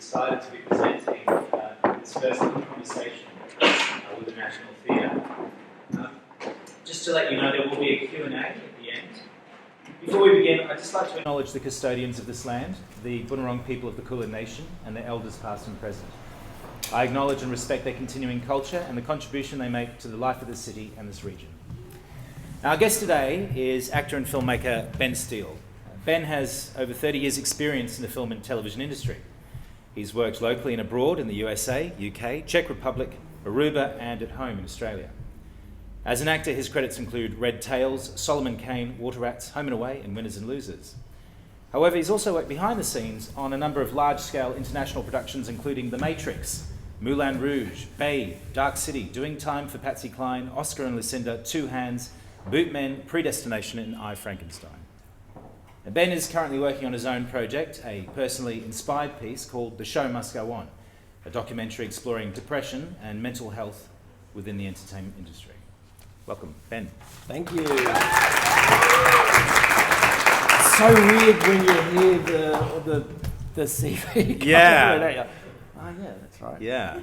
excited to be presenting this first conversation with the National Theatre. Just to let you know, there will be a Q&A at the end. Before we begin, I'd just like to acknowledge the custodians of this land, the Bunurong people of the Kulin Nation, and their elders past and present. I acknowledge and respect their continuing culture and the contribution they make to the life of this city and this region. Our guest today is actor and filmmaker Ben Steele. Ben has over 30 years' experience in the film and television industry. He's worked locally and abroad in the USA, UK, Czech Republic, Aruba, and at home in Australia. As an actor, his credits include Red Tails, Solomon Kane, Water Rats, Home and Away, and Winners and Losers. However, he's also worked behind the scenes on a number of large-scale international productions, including The Matrix, Moulin Rouge, Babe, Dark City, Doing Time for Patsy Cline, Oscar and Lucinda, Two Hands, Boot Men, Predestination, and I, Frankenstein. Now, Ben is currently working on his own project, a personally inspired piece called The Show Must Go On, a documentary exploring depression and mental health within the entertainment industry. Welcome, Ben. Thank you. It's so weird when you hear the CV. Yeah. Oh yeah, that's right. Yeah.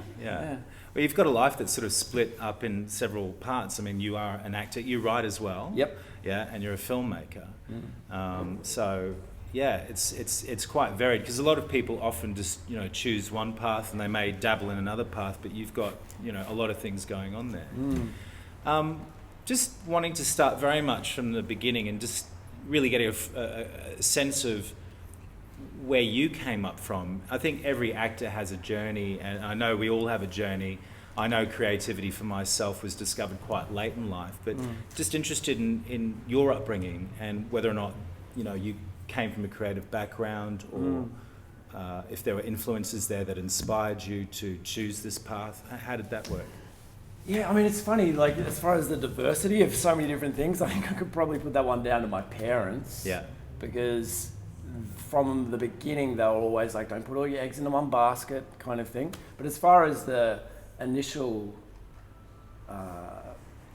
Well, you've got a life that's sort of split up in several parts. I mean, you are an actor, you write as well. Yep. Yeah, and you're a filmmaker. So yeah, it's quite varied, because a lot of people often just choose one path and they may dabble in another path, but you've got a lot of things going on there. Just wanting to start very much from the beginning and just really getting a sense of where you came up from. I think every actor has a journey, and I know we all have a journey. I know creativity for myself was discovered quite late in life, but just interested in your upbringing and whether or not you came from a creative background, or if there were influences there that inspired you to choose this path. How did that work? Yeah, I mean, it's funny, like, as far as the diversity of so many different things, I think I could probably put that one down to my parents. Yeah. Because from the beginning, they were always like, don't put all your eggs into one basket kind of thing. But as far as the initial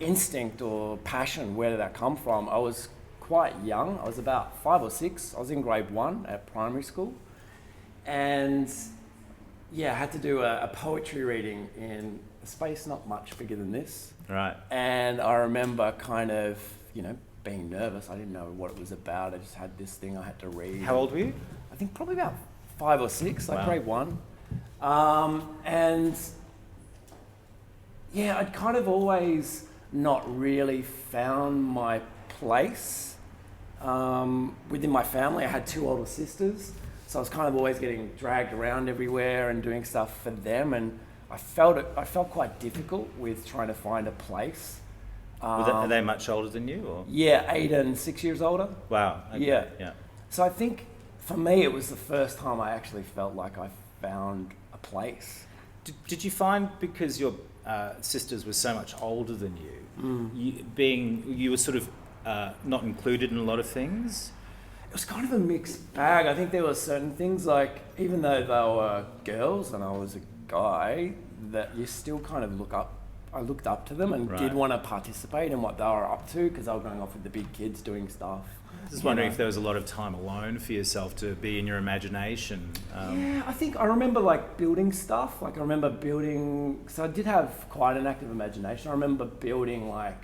instinct or passion, where did that come from? I was quite young. I was about 5 or 6. I was in grade 1 at primary school. And yeah, I had to do a poetry reading in a space not much bigger than this. Right. And I remember kind of, being nervous. I didn't know what it was about. I just had this thing I had to read. How old were you? I think probably about 5 or 6, like Wow. grade 1. And yeah, I'd kind of always not really found my place within my family. I had 2 older sisters, so I was kind of always getting dragged around everywhere and doing stuff for them, and I felt quite difficult with trying to find a place. Are they much older than you? Or? Yeah, 8 and 6 years older. Wow. Okay. Yeah. So I think for me it was the first time I actually felt like I found a place. Did you find, because your sisters were so much older than you, you were sort of not included in a lot of things? It was kind of a mixed bag. I think there were certain things, like, even though they were girls and I was a guy, that you still kind of I looked up to them and did want to participate in what they were up to, because they were going off with the big kids doing stuff. Just wondering if there was a lot of time alone for yourself to be in your imagination. Yeah, I think I remember building stuff. I remember building, so I did have quite an active imagination. I remember building I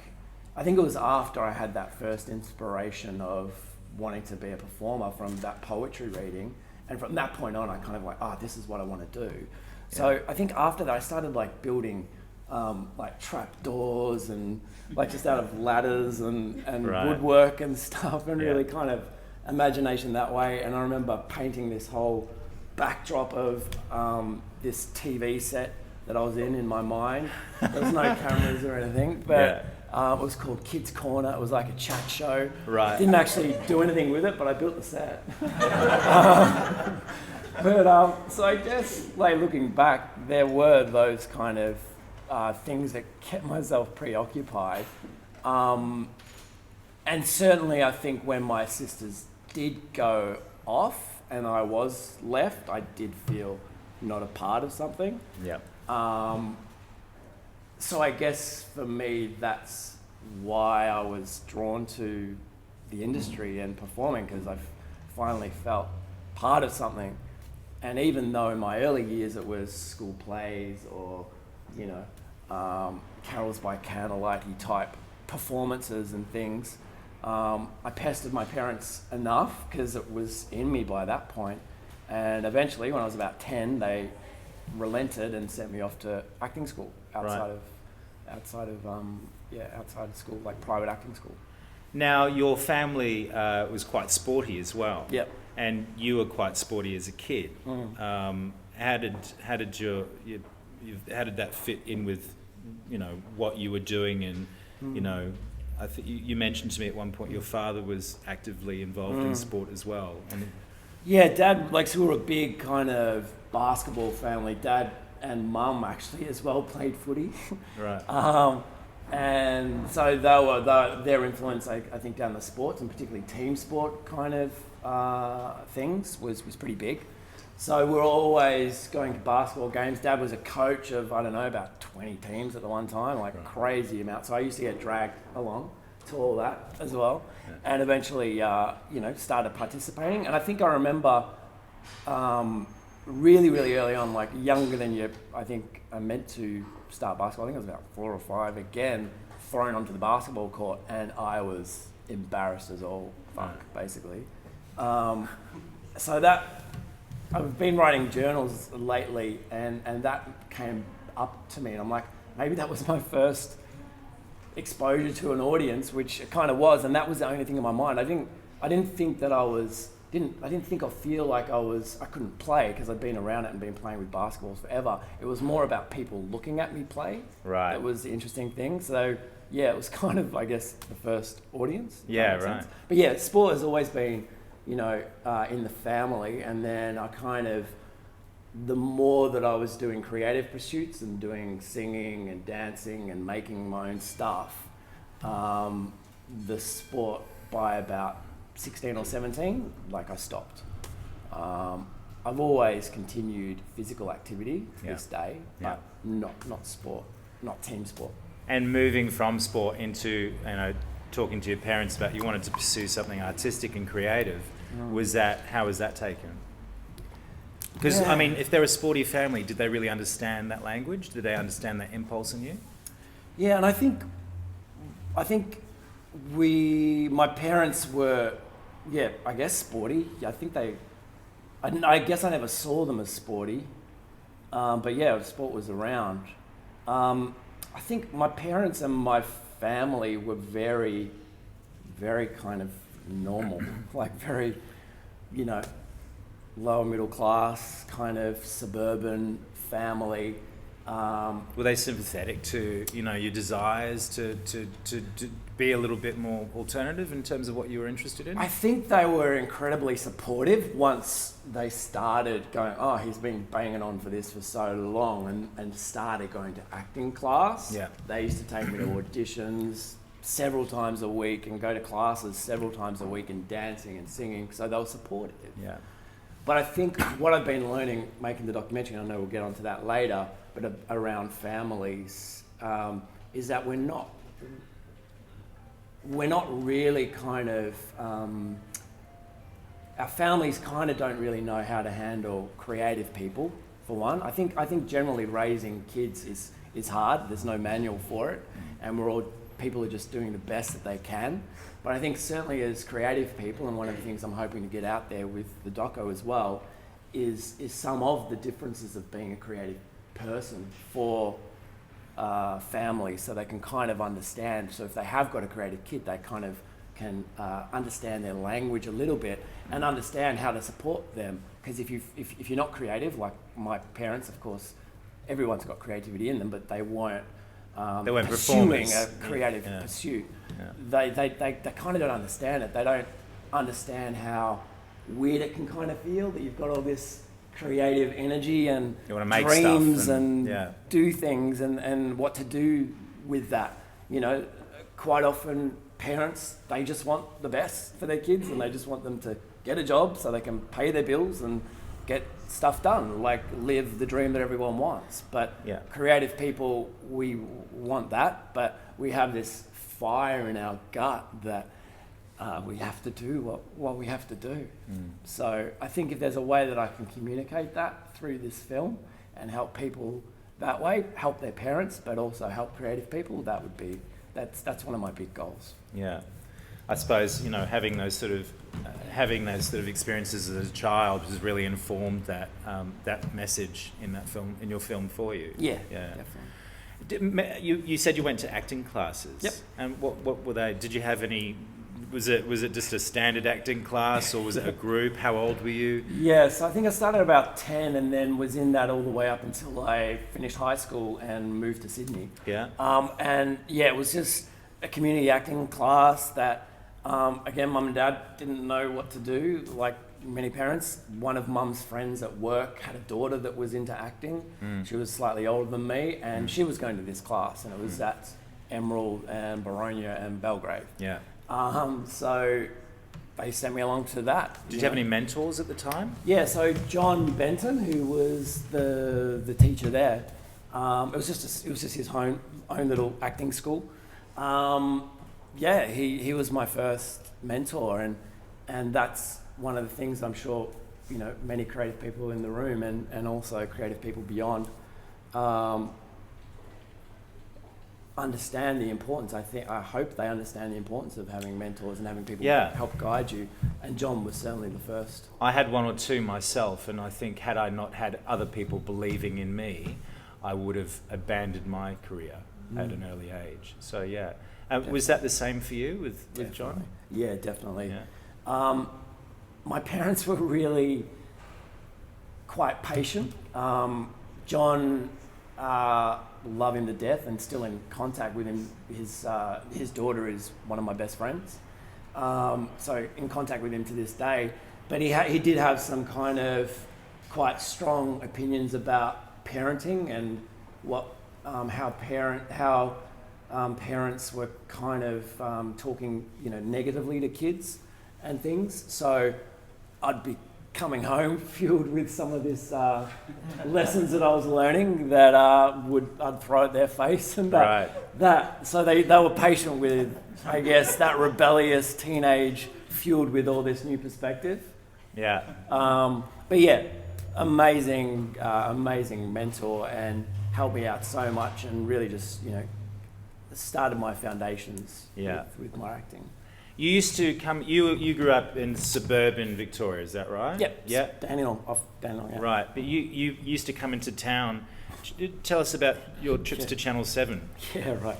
think it was after I had that first inspiration of wanting to be a performer from that poetry reading. And from that point on, I kind of this is what I want to do. So I think after that, I started building trap doors and just out of ladders and woodwork and stuff, and really kind of imagination that way. And I remember painting this whole backdrop of this TV set that I was in my mind. There was no cameras or anything, but it was called Kids Corner. It was like a chat show. Right. Didn't actually do anything with it, but I built the set. So I guess, looking back, there were those kind of things that kept myself preoccupied. And certainly I think when my sisters did go off and I was left, I did feel not a part of something. Yeah. So I guess for me, that's why I was drawn to the industry and performing, because I've finally felt part of something And even though in my early years it was school plays or, carols by candlelight type performances and things, I pestered my parents enough because it was in me by that point. And eventually, when I was about 10, they relented and sent me off to acting school outside of school, like private acting school. Now, your family was quite sporty as well. Yep. And you were quite sporty as a kid. How did that fit in with, what you were doing? And I think you mentioned to me at one point your father was actively involved in sport as well. Yeah, Dad, so we were a big kind of basketball family. Dad and Mum actually as well played footy. Right. And so their influence, I think, down the sports and particularly team sport kind of things was pretty big. So we were always going to basketball games. Dad was a coach of, about 20 teams at the one time, a crazy amount. So I used to get dragged along to all that as well. Yeah. And eventually, started participating. And I think I remember really, really early on, younger than you, I think I meant to start basketball. I think I was about 4 or 5, again, thrown onto the basketball court, and I was embarrassed as all fuck, basically. So that, I've been writing journals lately, and that came up to me, and I'm like, maybe that was my first exposure to an audience, which it kind of was, and that was the only thing in my mind. I didn't think that I didn't think or feel like I couldn't play because I'd been around it and been playing with basketballs forever. It was more about people looking at me play. Right. That was the interesting thing. So yeah, it was kind of, I guess, the first audience. Yeah, right. Sense. But yeah, sport has always been, in the family, and then I kind of, the more that I was doing creative pursuits and doing singing and dancing and making my own stuff, the sport by about 16 or 17, I stopped. I've always continued physical activity to this day, but not sport, not team sport. And moving from sport into, talking to your parents about you wanted to pursue something artistic and creative, how was that taken? Because, if they're a sporty family, did they really understand that language? Did they understand that impulse in you? Yeah, and I think my parents were, I guess sporty. I think I guess I never saw them as sporty, but yeah, sport was around. I think my parents and my family were very, very kind of normal, very, lower middle class, kind of suburban family. Were they sympathetic to, your desires to be a little bit more alternative in terms of what you were interested in? I think they were incredibly supportive once they started going, he's been banging on for this for so long, and started going to acting class. Yeah. They used to take me to auditions several times a week and go to classes several times a week and dancing and singing, so they were supportive. Yeah. But I think what I've been learning making the documentary, and I know we'll get onto that later, but around families, is that we're not really kind of, our families kind of don't really know how to handle creative people, for one. I think generally raising kids is hard. There's no manual for it, and people are just doing the best that they can. But I think certainly as creative people, and one of the things I'm hoping to get out there with the doco as well, is some of the differences of being a creative person for families, so they can kind of understand. So if they have got a creative kid, they kind of can understand their language a little bit and understand how to support them. Because if you're not creative, like my parents, of course, everyone's got creativity in them, but they weren't pursuing a creative pursuit. Yeah. They kind of don't understand it. They don't understand how weird it can kind of feel that you've got all this creative energy and you want to make dreams stuff and do things and what to do with that. Quite often parents, they just want the best for their kids, and they just want them to get a job so they can pay their bills and get stuff done, live the dream that everyone wants. But creative people, we want that, but we have this fire in our gut that we have to do what we have to do. So I think if there's a way that I can communicate that through this film and help people that way, help their parents, but also help creative people, that's one of my big goals. Yeah, I suppose having those sort of experiences as a child has really informed that message in that film, in your film for you. Yeah, definitely. You said you went to acting classes. Yep. And what were they? Did you have any? Was it just a standard acting class, or was it a group? How old were you? Yes, I think I started about 10 and then was in that all the way up until I finished high school and moved to Sydney. Yeah. It was just a community acting class that, again, Mum and Dad didn't know what to do. Like many parents, one of Mum's friends at work had a daughter that was into acting. She was slightly older than me, and she was going to this class, and it was at Emerald and Baronia and Belgrave. Yeah. So they sent me along to that. Did you have any mentors at the time? Yeah, so John Benton, who was the teacher there, it was just his own little acting school. He was my first mentor, and that's one of the things I'm sure many creative people in the room and also creative people beyond understand the importance. I hope they understand the importance of having mentors and having people help guide you. And John was certainly the first. I had one or two myself, and I think had I not had other people believing in me, I would have abandoned my career at an early age. So yeah. Was that the same for you with John? Yeah, definitely. Yeah. My parents were really quite patient. John, love him to death and still in contact with him. His daughter is one of my best friends. So in contact with him to this day. But he did have some kind of quite strong opinions about parenting and how parents were kind of talking negatively to kids and things. So I'd be coming home fueled with some of this lessons that I was learning that I'd throw at their face and so they were patient with, I guess, that rebellious teenage fueled with all this new perspective. Yeah. But yeah, amazing mentor and helped me out so much and really just started my foundations with my acting. You used to come. You grew up in suburban Victoria, is that right? Yep. Yeah. Dandenong. Yeah. Right, but you used to come into town. Tell us about your trips to Channel 7. Yeah, right.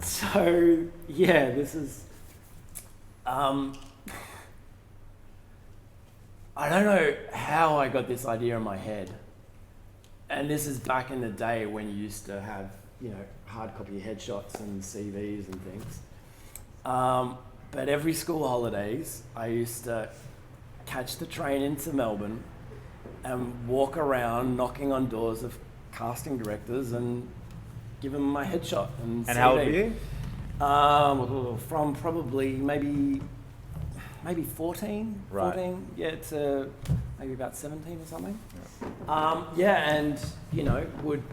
So yeah, this is. I don't know how I got this idea in my head, and this is back in the day when you used to have hard copy headshots and CVs and things. But every school holidays, I used to catch the train into Melbourne and walk around knocking on doors of casting directors and give them my headshot and CV. And how old were you? From probably maybe 14, right. 14, to maybe about 17 or something. And would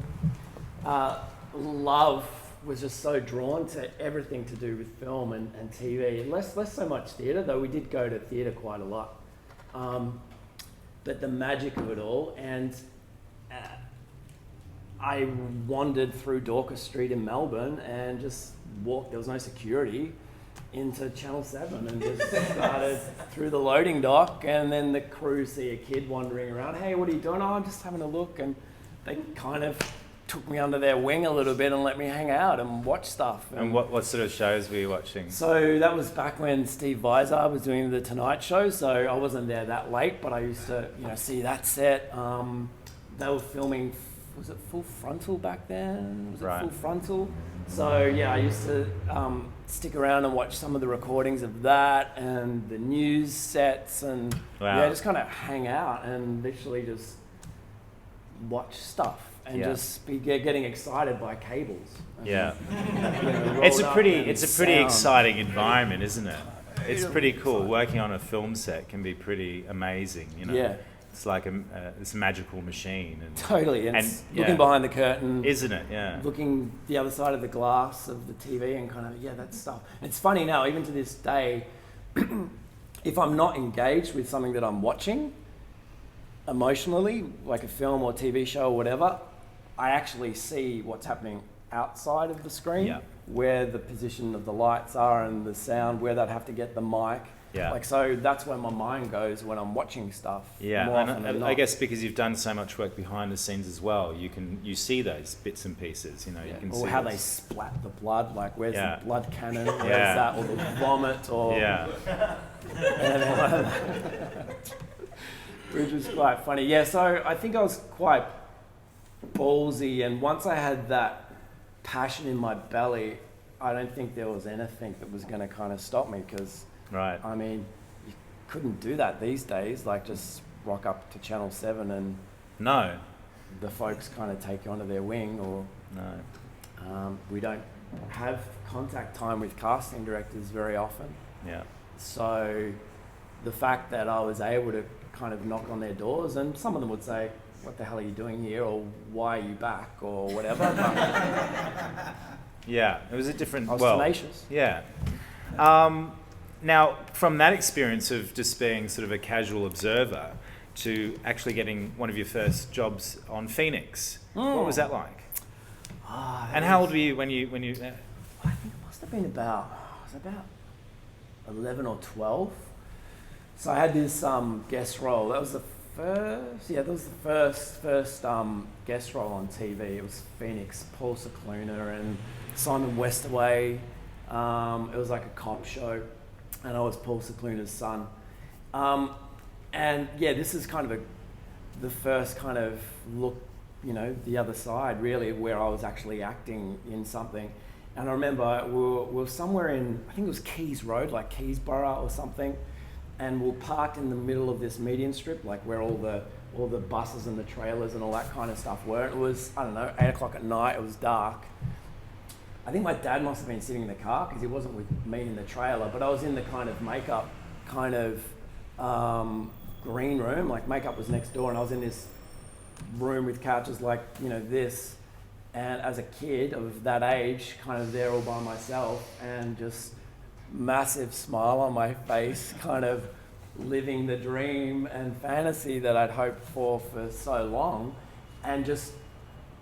love was just so drawn to everything to do with film and TV. Less so much theatre, though we did go to theatre quite a lot. But the magic of it all, and I wandered through Dorcas Street in Melbourne and just walked, there was no security, into Channel 7 and just started through the loading dock, and then the crew see a kid wandering around. Hey, what are you doing? Oh, I'm just having a look. And they kind of took me under their wing a little bit and let me hang out and watch stuff. And what sort of shows were you watching? So that was back when Steve Vizar was doing the Tonight Show, so I wasn't there that late, but I used to see that set. They were filming, was it Full Frontal back then? Was it Full Frontal? So yeah, I used to stick around and watch some of the recordings of that and the news sets and just kind of hang out and literally just watch stuff. And just be getting excited by cables. It's a pretty exciting environment, isn't it? It's pretty cool. Working on a film set can be pretty amazing, Yeah. It's like this magical machine. And, Totally. And yeah. looking behind the curtain. Isn't it? Yeah. Looking the other side of the glass of the TV and kind of, that stuff. It's funny now, even to this day, if I'm not engaged with something that I'm watching emotionally, like a film or TV show or whatever, I actually see what's happening outside of the screen, Yeah. where the position of the lights are and the sound, where they'd have to get the mic. Yeah. Like, so that's where my mind goes when I'm watching stuff. Yeah, more often than and not. I guess because you've done so much work behind the scenes as well, you see those bits and pieces. You know, you can see or how they splat the blood. Like, where's Yeah. the blood cannon? Where's Yeah. that? Or the vomit? Or Yeah, which was quite funny. Yeah, so I think I was quite ballsy, and once I had that passion in my belly, I don't think there was anything that was going to kind of stop me, because right. I mean, you couldn't do that these days. Like, just rock up to Channel 7 and No, the folks kind of take you under their wing, or no. we don't have contact time with casting directors very often. Yeah, So the fact that I was able to kind of knock on their doors, and some of them would say, "What the hell are you doing here?" or "Why are you back?" or whatever. But yeah. It was a different. I was well, tenacious. yeah. Now, from that experience of just being sort of a casual observer to actually getting one of your first jobs on Phoenix, what was that like? And how old were you when you? I think it must have been about 11 or 12. So I had this guest role. That was the first. Yeah, that was the first guest role on TV. It was Phoenix, Paul Cicluna and Simon Westaway. It was like a cop show, and I was Paul Cicluna's son. And yeah, this is kind of the first kind of look, the other side really, where I was actually acting in something. And I remember we were somewhere in, I think it was Keys Road, like Keysborough or something, and we were parked in the middle of this median strip, like where all the buses and the trailers and all that kind of stuff were. It was, I don't know, 8 o'clock at night, it was dark. I think my dad must have been sitting in the car because he wasn't with me in the trailer, but I was in the kind of makeup kind of green room, like makeup was next door, and I was in this room with couches like, this. And as a kid of that age, kind of there all by myself, and just massive smile on my face, kind of living the dream and fantasy that I'd hoped for so long. And just,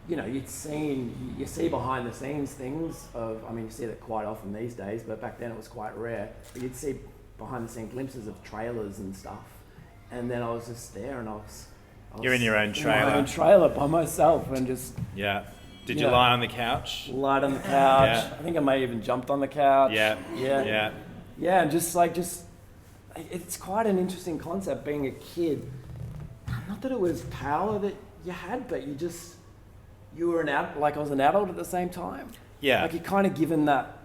you see behind the scenes things of, you see that quite often these days, but back then it was quite rare. But you'd see behind the scene glimpses of trailers and stuff. And then I was just there, and I was You're in your own trailer. In my own trailer by myself, and just... Yeah. Did you lie on the couch? Lied on the couch. Yeah. I think I may have even jumped on the couch. Yeah. And just it's quite an interesting concept being a kid. Not that it was power that you had, but you were I was an adult at the same time. Yeah. Like, you're kind of given that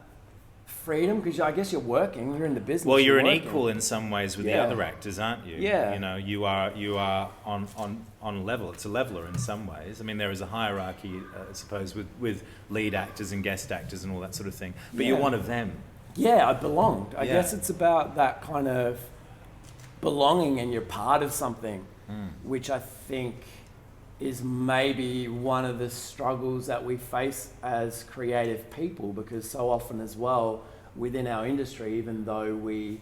freedom, because I guess you're working, you're in the business. Well, you're an working. equal in some ways with the other actors, aren't you? Yeah. You are on level. It's a leveler in some ways. There is a hierarchy, I suppose, with lead actors and guest actors and all that sort of thing. But you're one of them. Yeah, I belonged. I guess it's about that kind of belonging, and you're part of something, which I think is maybe one of the struggles that we face as creative people, because so often as well within our industry, even though we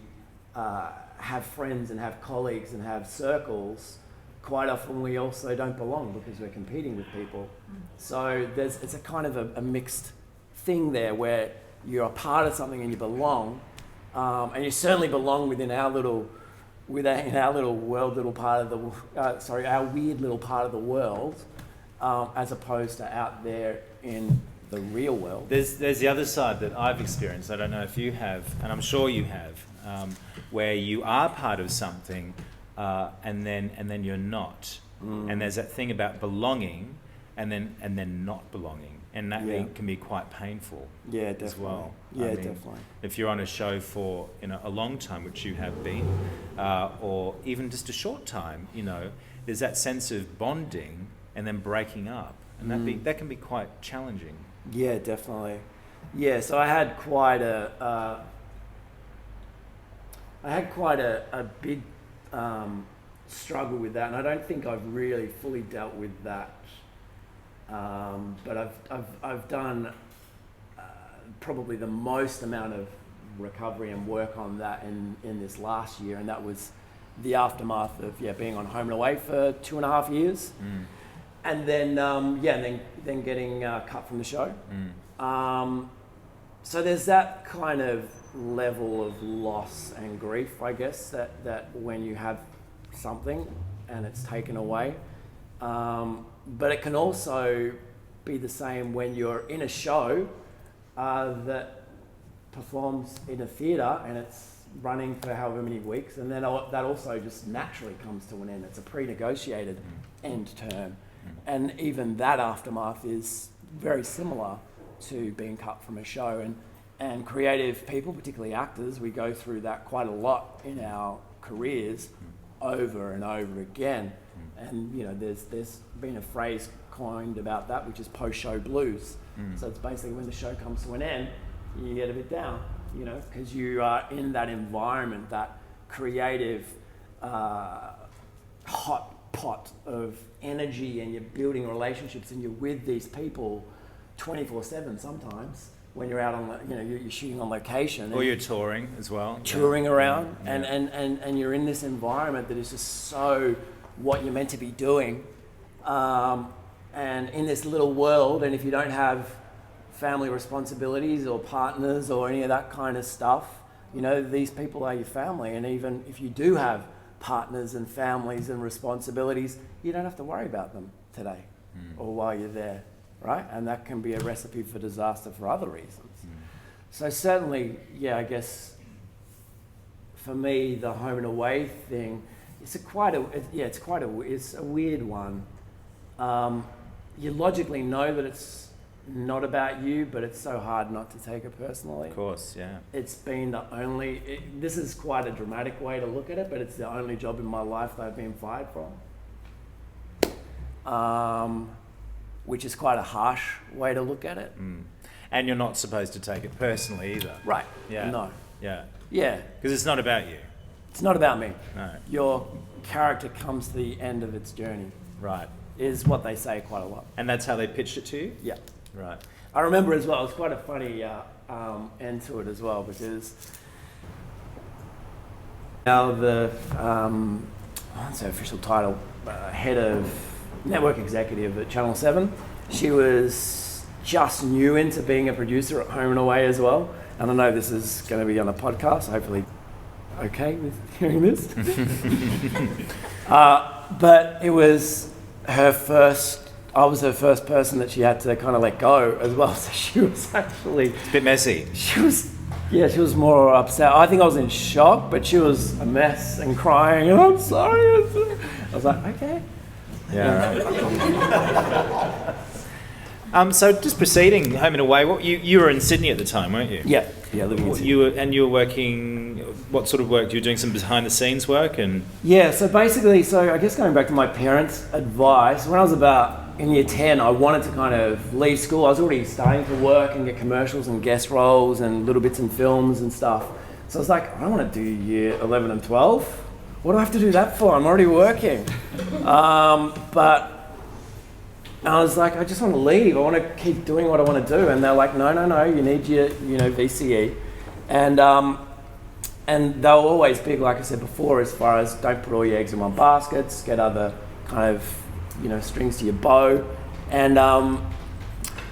have friends and have colleagues and have circles, quite often we also don't belong because we're competing with people. So it's a kind of a mixed thing there, where you're a part of something and you belong, and you certainly belong within our little world, our weird little part of the world, as opposed to out there in the real world. There's the other side that I've experienced. I don't know if you have, and I'm sure you have, where you are part of something, and then you're not. And there's that thing about belonging, and then not belonging. And that can be quite painful as well. Yeah, definitely. If you're on a show for a long time, which you have been, or even just a short time, there's that sense of bonding and then breaking up, and that can be quite challenging. Yeah, definitely. Yeah, so I had quite a big struggle with that, and I don't think I've really fully dealt with that. But I've done probably the most amount of recovery and work on that in this last year, and that was the aftermath of being on Home and Away for 2.5 years, and then then getting cut from the show. So there's that kind of level of loss and grief, I guess, that when you have something and it's taken away. But it can also be the same when you're in a show that performs in a theatre and it's running for however many weeks, and then that also just naturally comes to an end. It's a pre-negotiated end term. And even that aftermath is very similar to being cut from a show. And creative people, particularly actors, we go through that quite a lot in our careers over and over again. And there's been a phrase coined about that, which is post-show blues. So it's basically when the show comes to an end, you get a bit down, because you are in that environment, that creative hot pot of energy, and you're building relationships, and you're with these people 24/7 sometimes when you're out on you're shooting on location, or you're touring as well, around, and you're in this environment that is just so what you're meant to be doing, and in this little world. And if you don't have family responsibilities or partners or any of that kind of stuff, these people are your family. And even if you do have partners and families and responsibilities, you don't have to worry about them today or while you're there, right? And that can be a recipe for disaster for other reasons. So certainly, I guess for me, the Home and Away thing, it's a weird one. You logically know that it's not about you, but it's so hard not to take it personally. Of course, yeah. It's been this is quite a dramatic way to look at it, but it's the only job in my life that I've been fired from. Which is quite a harsh way to look at it. And you're not supposed to take it personally either. Right. Yeah. No. Yeah. Yeah. Because it's not about you. It's not about me. No. Your character comes to the end of its journey. Right. Is what they say quite a lot. And that's how they pitched it to you? Yeah. Right. I remember as well, it's quite a funny end to it as well, because now what's her official title? Head of network executive at Channel 7. She was just new into being a producer at Home and Away as well. And I know this is going to be on a podcast, hopefully okay with hearing this. But it was I was her first person that she had to kind of let go as well. So she was actually... It's a bit messy. She was more upset. I think I was in shock, but she was a mess and crying, and I'm sorry. I was like, okay. Yeah. So just proceeding, Home and Away, you were in Sydney at the time, weren't you? Yeah, living in Sydney. You were working, what sort of work? You were doing some behind the scenes work? And yeah, so basically, I guess going back to my parents' advice, when I was about in year 10, I wanted to kind of leave school. I was already starting to work and get commercials and guest roles and little bits in films and stuff. So I was like, I don't want to do year 11 and 12. What do I have to do that for? I'm already working. But I was like, I just want to leave. I want to keep doing what I want to do. And they're like, no, you need your, VCE. And they were always big, like I said before, as far as don't put all your eggs in one basket, get other kind of, strings to your bow. And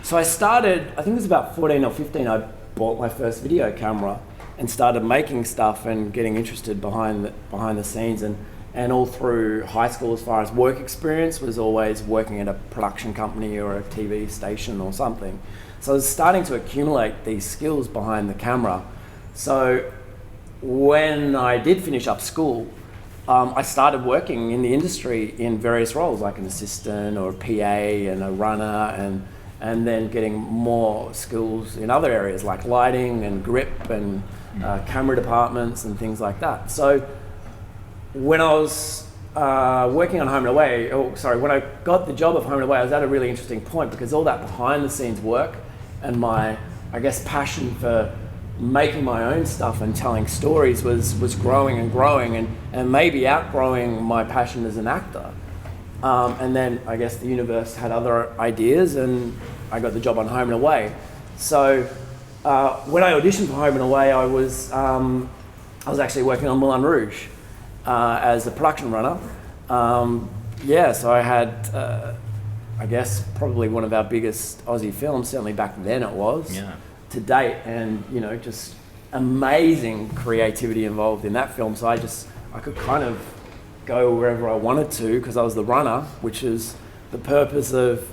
so I started, I think it was about 14 or 15, I bought my first video camera and started making stuff and getting interested behind the scenes. And all through high school, as far as work experience, was always working at a production company or a TV station or something. So I was starting to accumulate these skills behind the camera. So when I did finish up school, I started working in the industry in various roles, like an assistant or a PA and a runner, and then getting more skills in other areas like lighting and grip and camera departments and things like that. So when I was working on Home and Away, when I got the job of Home and Away, I was at a really interesting point, because all that behind the scenes work and my, I guess, passion for making my own stuff and telling stories was growing and growing and maybe outgrowing my passion as an actor. And then I guess the universe had other ideas and I got the job on Home and Away. So when I auditioned for Home and Away, I was actually working on Moulin Rouge as a production runner. So I had, I guess, probably one of our biggest Aussie films, certainly back then it was, to date, and just amazing creativity involved in that film. So I could kind of go wherever I wanted to because I was the runner, which is the purpose of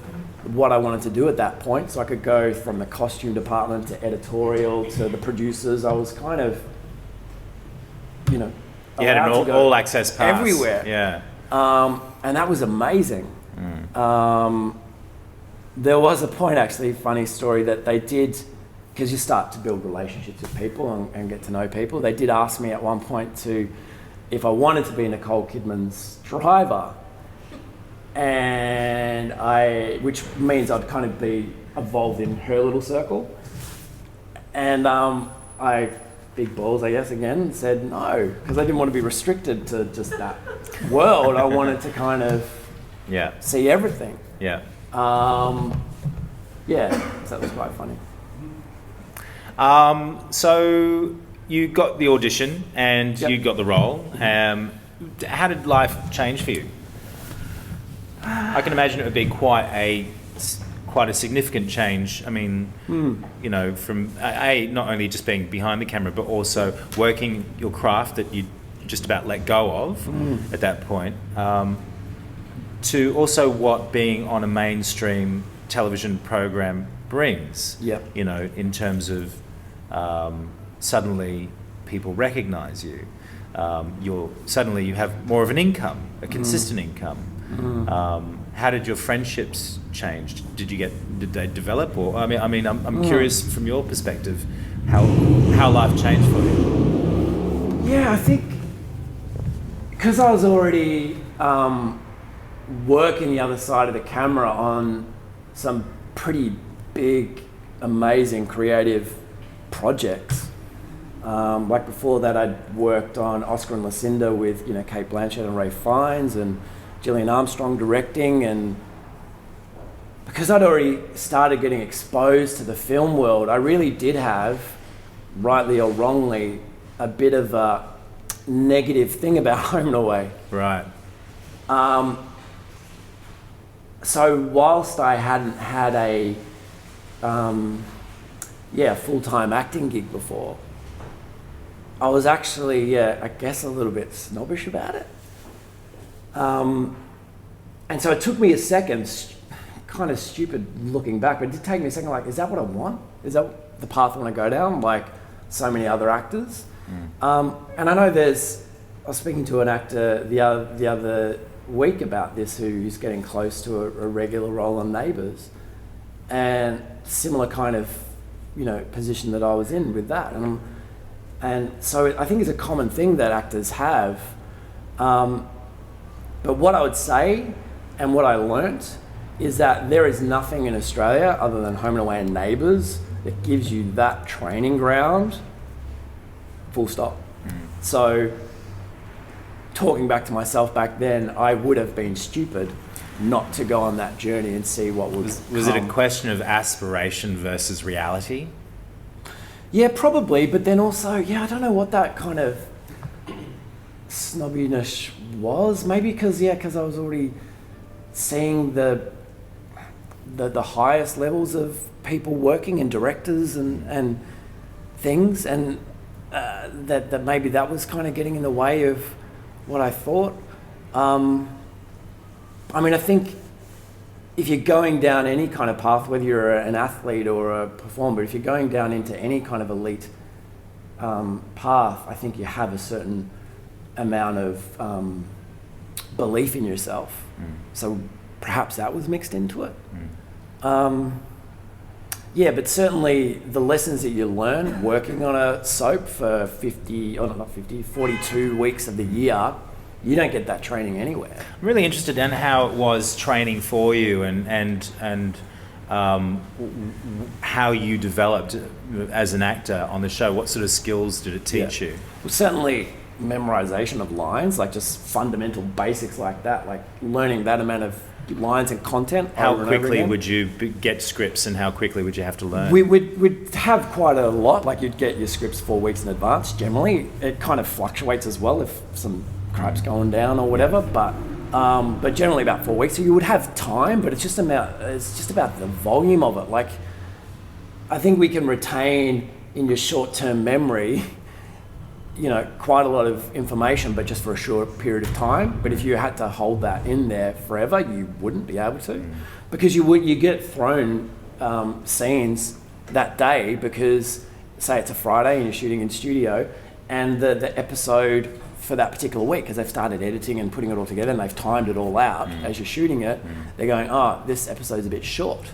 what I wanted to do at that point. So I could go from the costume department to editorial to the producers. I was kind of, you had an all access pass everywhere. Yeah. And that was amazing. There was a point, actually, funny story, that they did, because you start to build relationships with people and get to know people. They did ask me at one point if I wanted to be Nicole Kidman's driver, which means I'd kind of be involved in her little circle. And I, big balls, I guess, again, said no, because I didn't want to be restricted to just that world. I wanted to kind of see everything. Yeah. So that was quite funny. So you got the audition and you got the role. How did life change for you? I can imagine it would be quite a significant change. I mean, from not only just being behind the camera, but also working your craft that you just about let go of at that point, to also what being on a mainstream television program brings. In terms of suddenly people recognise you. Suddenly you have more of an income, a consistent income. How did your friendships change? Did they develop? Or I'm curious from your perspective how life changed for you. Yeah, I think because I was already working the other side of the camera on some pretty big, amazing, creative projects. Like before that, I'd worked on Oscar and Lucinda with Kate Blanchett and Ralph Fiennes and Gillian Armstrong directing, and because I'd already started getting exposed to the film world, I really did have, rightly or wrongly, a bit of a negative thing about Home and Away. Right. So whilst I hadn't had a full-time acting gig before, I was actually, I guess, a little bit snobbish about it. And so it took me a second, kind of stupid looking back, but it did take me a second, like, is that what I want? Is that the path I want to go down, like so many other actors? And I know I was speaking to an actor the other week about this who's getting close to a regular role on Neighbours, and similar kind of, position that I was in with that. And so I think it's a common thing that actors have. But what I would say, and what I learnt, is that there is nothing in Australia other than Home and Away and Neighbours that gives you that training ground, full stop. So, talking back to myself back then, I would have been stupid not to go on that journey and see what would Was it a question of aspiration versus reality? Yeah, probably, but then also, I don't know what that kind of snobbiness was. Maybe because I was already seeing the highest levels of people working and directors and things, and that maybe that was kind of getting in the way of what I thought. I think if you're going down any kind of path, whether you're an athlete or a performer, if you're going down into any kind of elite path, I think you have a certain amount of belief in yourself. So perhaps that was mixed into it. But certainly the lessons that you learn working on a soap for 42 weeks of the year, you don't get that training anywhere. I'm really interested in how it was training for you, and how you developed as an actor on the show. What sort of skills did it teach you? Well, certainly memorization of lines, like just fundamental basics like that, like learning that amount of lines and content. How quickly would you get scripts, and how quickly would you have to learn? We'd have quite a lot. Like you'd get your scripts 4 weeks in advance. Generally, it kind of fluctuates as well if some crap's going down or whatever. But generally about 4 weeks. So you would have time, but it's just about the volume of it. Like I think we can retain in your short-term memory, quite a lot of information, but just for a short period of time. But if you had to hold that in there forever, you wouldn't be able to, because you get thrown scenes that day, because say it's a Friday and you're shooting in studio, and the episode for that particular week, because they've started editing and putting it all together and they've timed it all out as you're shooting it, they're going, oh, this episode's a bit short.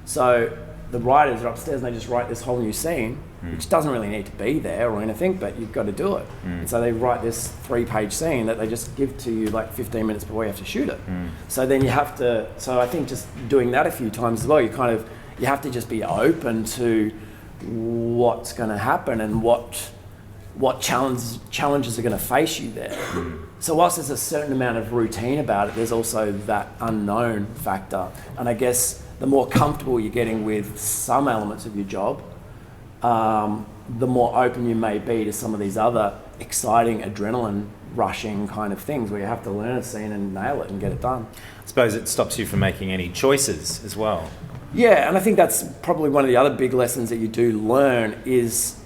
So the writers are upstairs and they just write this whole new scene, which doesn't really need to be there or anything, but you've got to do it. And so they write this 3-page scene that they just give to you like 15 minutes before you have to shoot it. So then you have to, so I think just doing that a few times as well, you have to just be open to what's going to happen and what challenges are going to face you there. So whilst there's a certain amount of routine about it, there's also that unknown factor. And I guess the more comfortable you're getting with some elements of your job, the more open you may be to some of these other exciting, adrenaline rushing kind of things where you have to learn a scene and nail it and get it done. I suppose it stops you from making any choices as well. Yeah, and I think that's probably one of the other big lessons that you do learn is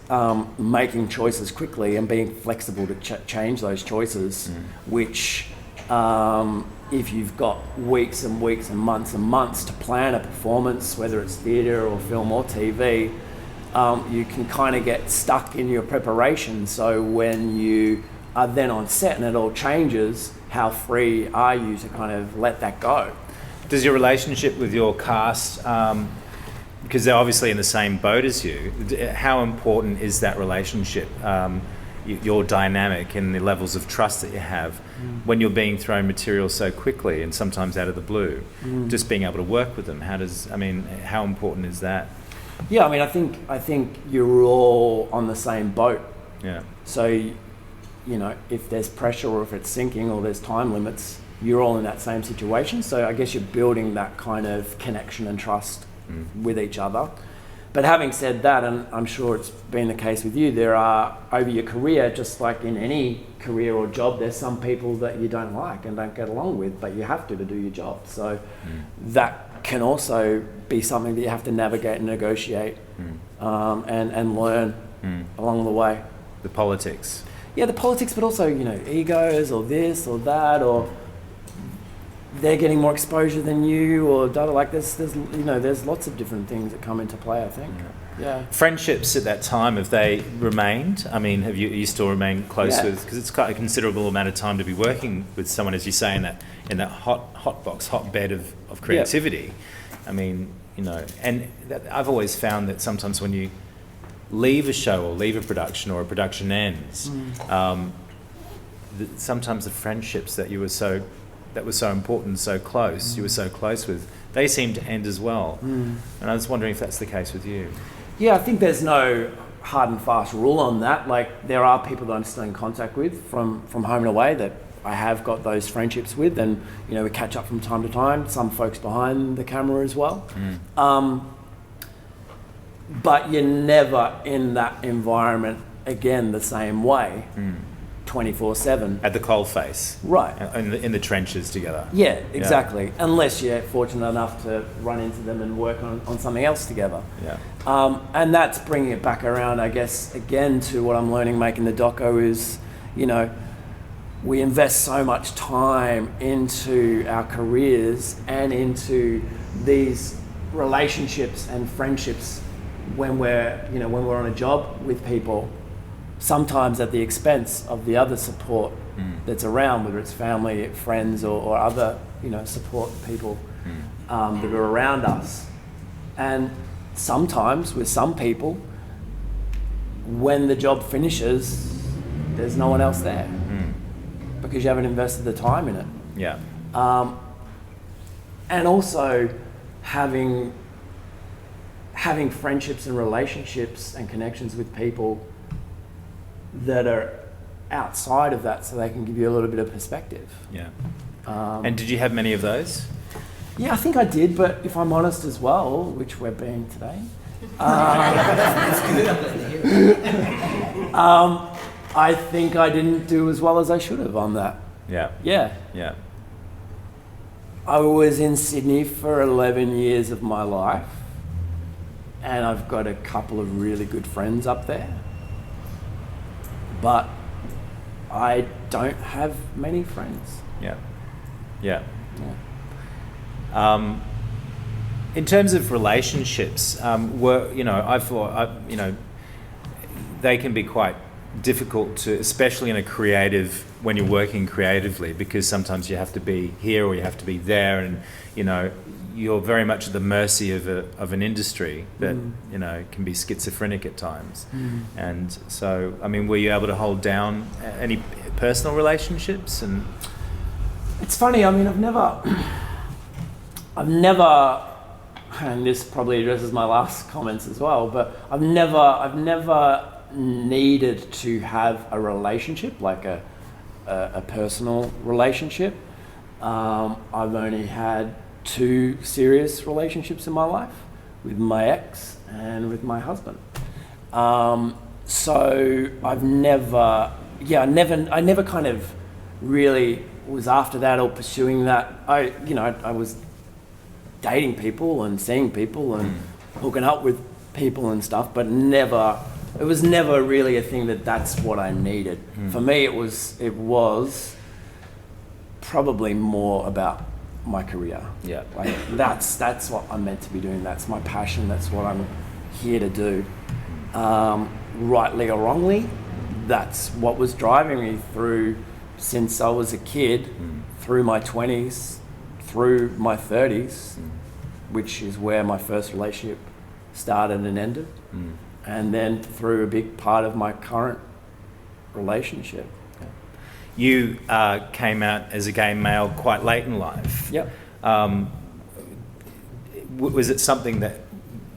making choices quickly and being flexible to change those choices, which if you've got weeks and weeks and months to plan a performance, whether it's theatre or film or TV, you can kind of get stuck in your preparation. So when you are then on set and it all changes, how free are you to kind of let that go? Does your relationship with your cast, because they're obviously in the same boat as you, how important is that relationship, your dynamic and the levels of trust that you have when you're being thrown material so quickly and sometimes out of the blue? Just being able to work with them, how important is that? Yeah, I think you're all on the same boat. Yeah. So, if there's pressure or if it's sinking or there's time limits, you're all in that same situation. So I guess you're building that kind of connection and trust with each other. But having said that, and I'm sure it's been the case with you, there are, over your career, just like in any career or job, there's some people that you don't like and don't get along with, but you have to do your job. So that can also be something that you have to navigate and negotiate and learn along the way. The politics. Yeah, the politics, but also, egos or this or that, or they're getting more exposure than you, or like there's lots of different things that come into play, I think. Yeah. Friendships at that time, have they remained? I mean, are you still remain close with, because it's quite a considerable amount of time to be working with someone, as you say, in that hotbed of creativity. I mean, and I've always found that sometimes when you leave a show or leave a production or a production ends, sometimes the friendships that were so important, so close, you were so close with, they seem to end as well. And I was wondering if that's the case with you. Yeah, I think there's no hard and fast rule on that. Like, there are people that I'm still in contact with from home and away that I have got those friendships with, and we catch up from time to time. Some folks behind the camera as well. But you're never in that environment again the same way. 24/7 at the coalface, right? In the trenches together. Yeah, exactly. Yeah. Unless you're fortunate enough to run into them and work on something else together. Yeah. And that's bringing it back around, I guess, again to what I'm learning making the doco is, we invest so much time into our careers and into these relationships and friendships when we're on a job with people. Sometimes at the expense of the other support that's around, whether it's family, friends, or other, support people that are around us. And sometimes with some people, when the job finishes, there's no one else there because you haven't invested the time in it. Yeah. And also having having friendships and relationships and connections with people that are outside of that, so they can give you a little bit of perspective. Yeah. And did you have many of those? Yeah, I think I did, but if I'm honest as well, which we're being today, I think I didn't do as well as I should have on that. Yeah. Yeah. Yeah. I was in Sydney for 11 years of my life, and I've got a couple of really good friends up there, but I don't have many friends. Yeah. Yeah. Yeah. In terms of relationships, I thought, they can be quite difficult to, especially in a creative, when you're working creatively, because sometimes you have to be here or you have to be there, and you're very much at the mercy of an industry that can be schizophrenic at times. And so, I mean, were you able to hold down any personal relationships? And it's funny. I mean, I've never, and this probably addresses my last comments as well, but I've never needed to have a relationship, like a personal relationship. I've only had 2 serious relationships in my life, with my ex and with my husband. So I never kind of really was after that or pursuing that. I was dating people and seeing people and hooking up with people and stuff, but it was never really a thing that's what I needed. For me, it was probably more about my career. Yeah. Like that's what I'm meant to be doing. That's my passion. That's what I'm here to do. Rightly or wrongly, that's what was driving me through since I was a kid, through my 20s, through my 30s, which is where my first relationship started and ended. And then through a big part of my current relationship. you came out as a gay male quite late in life. Yep. Was it something that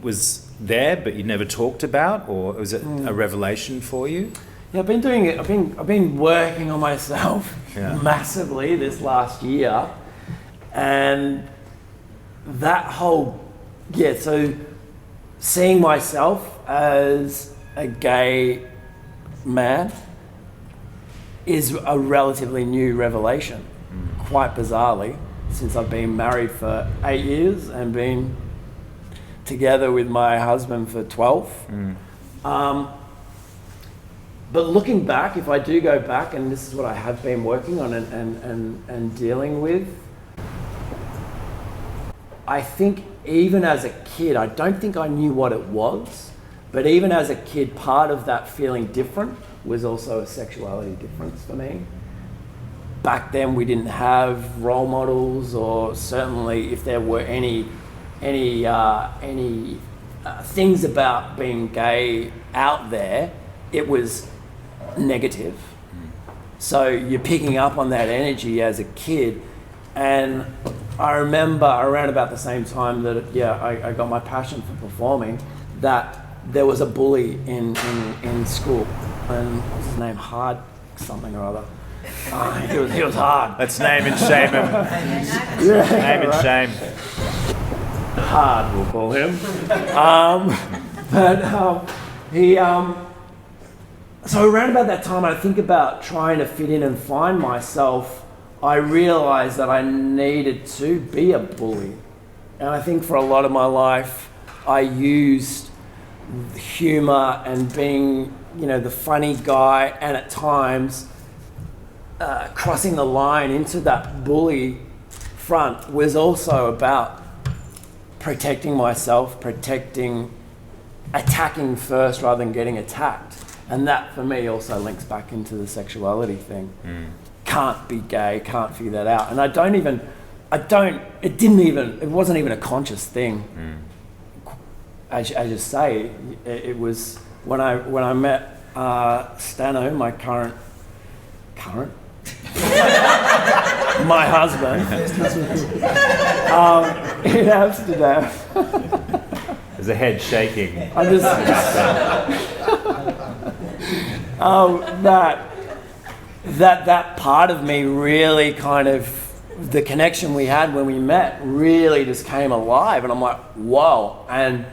was there but you never talked about, or was it a revelation for you? Yeah, I've been doing it. I've been working on myself massively this last year, and that whole so seeing myself as a gay man is a relatively new revelation, quite bizarrely, since I've been married for 8 years and been together with my husband for 12. But looking back, if I do go back, and this is what I have been working on and dealing with, I think even as a kid, I don't think I knew what it was, but even as a kid, part of that feeling different was also a sexuality difference for me. Back then, we didn't have role models, or certainly if there were any things about being gay out there, it was negative. So you're picking up on that energy as a kid. And I remember around about the same time that I got my passion for performing, that there was a bully in school, and what was his name? Hard something or other. He was hard. Let's name and shame him. Name and shame. Hard, we'll call him. He so around about that time, I think about trying to fit in and find myself. I realized that I needed to be a bully. And I think for a lot of my life, I used humor and being, the funny guy, and at times crossing the line into that bully front was also about protecting myself, attacking first rather than getting attacked. And that for me also links back into the sexuality thing. Can't be gay, can't figure that out. And it wasn't even a conscious thing. As you say, it was when I met Stano, my current my husband, in Amsterdam. There's a head shaking. I just that part of me really kind of, the connection we had when we met really just came alive, and I'm like, whoa, and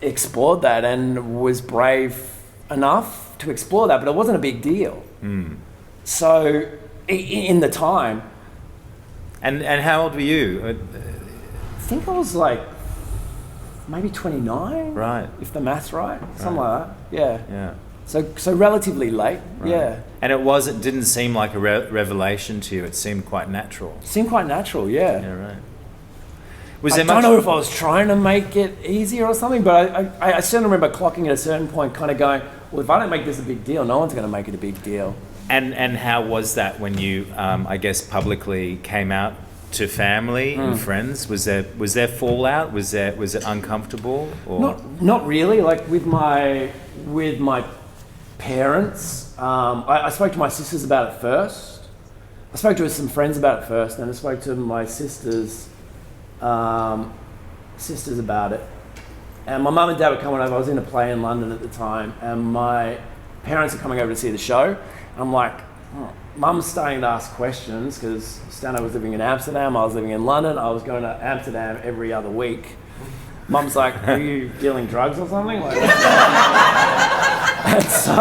explored that and was brave enough to explore that, but it wasn't a big deal. So in the time. And how old were you? I think I was like maybe 29, Right. if the math's right, something like that. Yeah. Yeah. So relatively late. Right. Yeah. And it didn't seem like a revelation to you. It seemed quite natural. Seemed quite natural. Yeah. Yeah, right. I don't know if I was trying to make it easier or something, but I certainly remember clocking at a certain point, kind of going, well, if I don't make this a big deal, no one's going to make it a big deal. And how was that when you, I guess, publicly came out to family and friends? Was there fallout? Was it uncomfortable? Or? Not really. Like with my parents, I spoke to my sisters about it first. I spoke to some friends about it first, and I spoke to my sisters about it. And my mum and dad were coming over. I was in a play in London at the time, and my parents are coming over to see the show. I'm like, Mum's starting to ask questions because Stano was living in Amsterdam, I was living in London. I was going to Amsterdam every other week. Mum's like, are you dealing drugs or something? Like, and so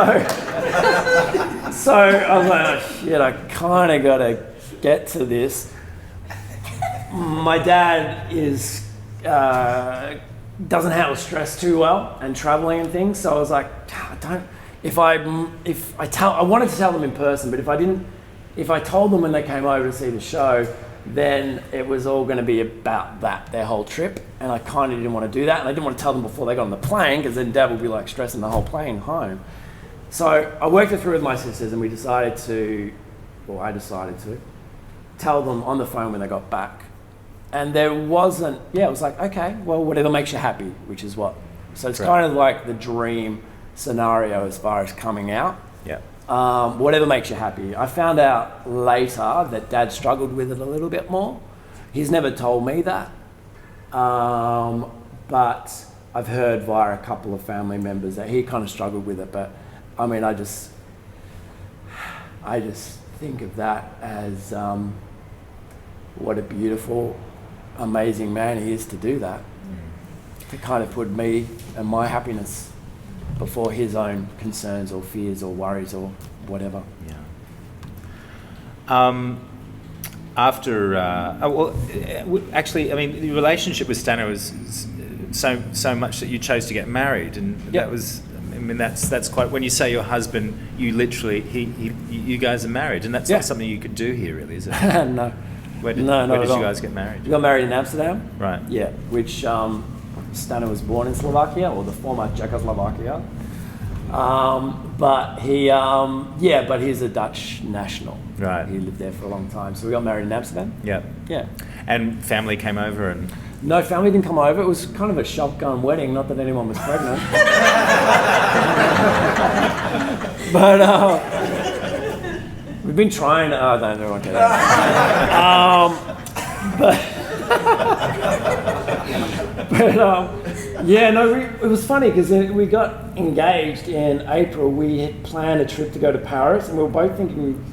I was like, oh, shit, I kind of got to get to this. My dad doesn't handle stress too well and traveling and things, so I was like, I wanted to tell them in person, but if I told them when they came over to see the show, then it was all going to be about their whole trip, and I kind of didn't want to do that, and I didn't want to tell them before they got on the plane, because then Dad would be like stressing the whole plane home. So I worked it through with my sisters, and I decided to tell them on the phone when they got back. And it was like, okay, well, whatever makes you happy, which is what. So it's kind of like the dream scenario as far as coming out. Yeah. Whatever makes you happy. I found out later that Dad struggled with it a little bit more. He's never told me that. But I've heard via a couple of family members that he kind of struggled with it. But I mean, I just think of that as what a beautiful, amazing man he is to do that. To kind of put me and my happiness before his own concerns or fears or worries or whatever. Yeah. Actually, I mean, the relationship with Stano was so much that you chose to get married, and that was. I mean, that's quite. When you say your husband, you literally you guys are married, and that's not something you could do here, really, is it? No. Where did you guys get married? We got married in Amsterdam. Right. Yeah, which Stano was born in Slovakia, or the former Czechoslovakia. But he's a Dutch national. Right. He lived there for a long time. So we got married in Amsterdam. Yeah. Yeah. And family came over and... No, family didn't come over. It was kind of a shotgun wedding, not that anyone was pregnant. But we've been trying to... Oh, don't everyone get that. It was funny because we got engaged in April. We had planned a trip to go to Paris, and we were both thinking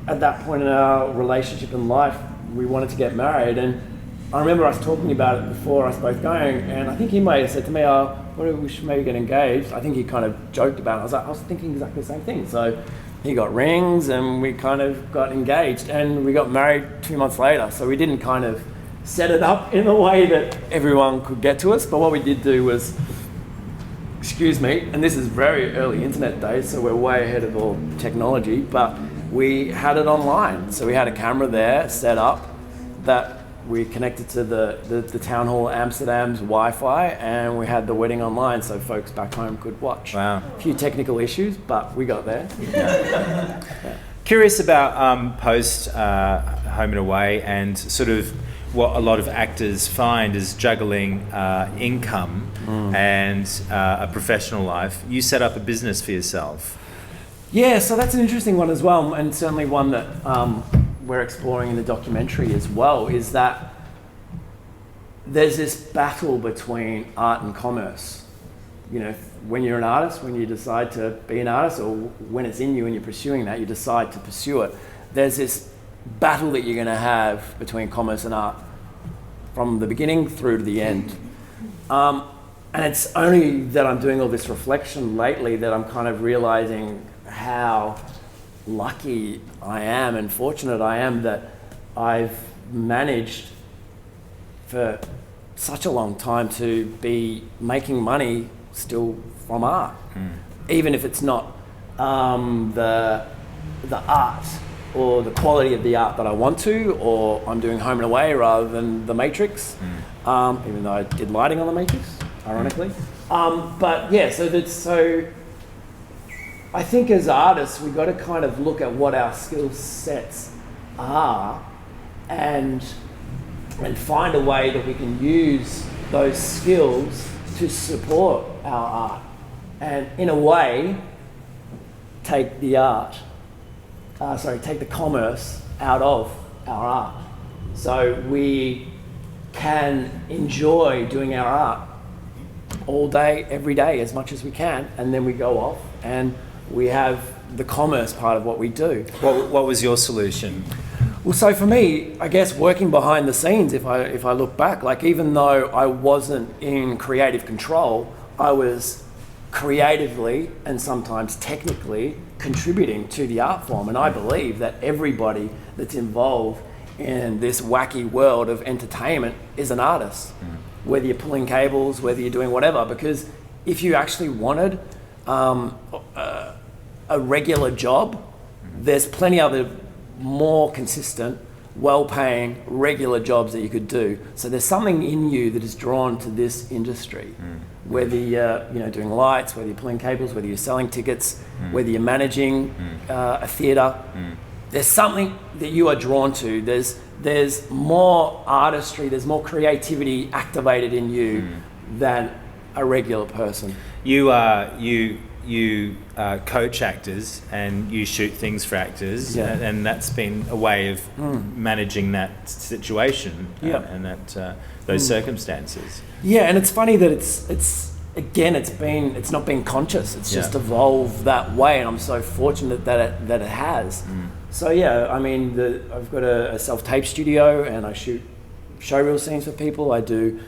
at that point in our relationship and life, we wanted to get married. And I remember us talking about it before us both going, and I think he may have said to me, we should maybe get engaged. I think he kind of joked about it. I was thinking exactly the same thing. So he got rings, and we kind of got engaged, and we got married 2 months later. So we didn't kind of set it up in a way that everyone could get to us, but what we did do was, and this is very early internet days, so we're way ahead of all technology, but we had it online. So we had a camera there set up that we connected to the Town Hall Amsterdam's Wi-Fi, and we had the wedding online so folks back home could watch. Wow. A few technical issues, but we got there. Yeah. Curious about post Home and Away, and sort of what a lot of actors find is juggling income and a professional life. You set up a business for yourself. Yeah, so that's an interesting one as well, and certainly one that we're exploring in the documentary as well, is that there's this battle between art and commerce. You know, when you're an artist, when you decide to be an artist, or when it's in you and you're pursuing that, you decide to pursue it. There's this battle that you're going to have between commerce and art from the beginning through to the end. And it's only that I'm doing all this reflection lately that I'm kind of realizing how lucky I am and fortunate I am that I've managed for such a long time to be making money still from art, even if it's not the art or the quality of the art that I want to, or I'm doing Home and Away rather than The Matrix, even though I did lighting on The Matrix, ironically. But yeah, so I think as artists, we've got to kind of look at what our skill sets are and find a way that we can use those skills to support our art. And in a way, take the commerce out of our art. So we can enjoy doing our art all day, every day, as much as we can, and then we go off and we have the commerce part of what we do. What was your solution? Well, so for me, I guess working behind the scenes, if I look back, like even though I wasn't in creative control, I was creatively and sometimes technically contributing to the art form. And I believe that everybody that's involved in this wacky world of entertainment is an artist, whether you're pulling cables, whether you're doing whatever, because if you actually wanted a regular job, there's plenty other more consistent, well-paying, regular jobs that you could do. So there's something in you that is drawn to this industry, whether you're doing lights, whether you're pulling cables, whether you're selling tickets, whether you're managing a theatre. There's something that you are drawn to. There's more artistry, there's more creativity activated in you than a regular person. You coach actors and you shoot things for actors, and that's been a way of managing that situation and that those circumstances. Yeah, and it's funny that it's not been conscious. It's just evolved that way, and I'm so fortunate that it has. So yeah, I mean, I've got a self-tape studio, and I shoot showreel scenes for people. I do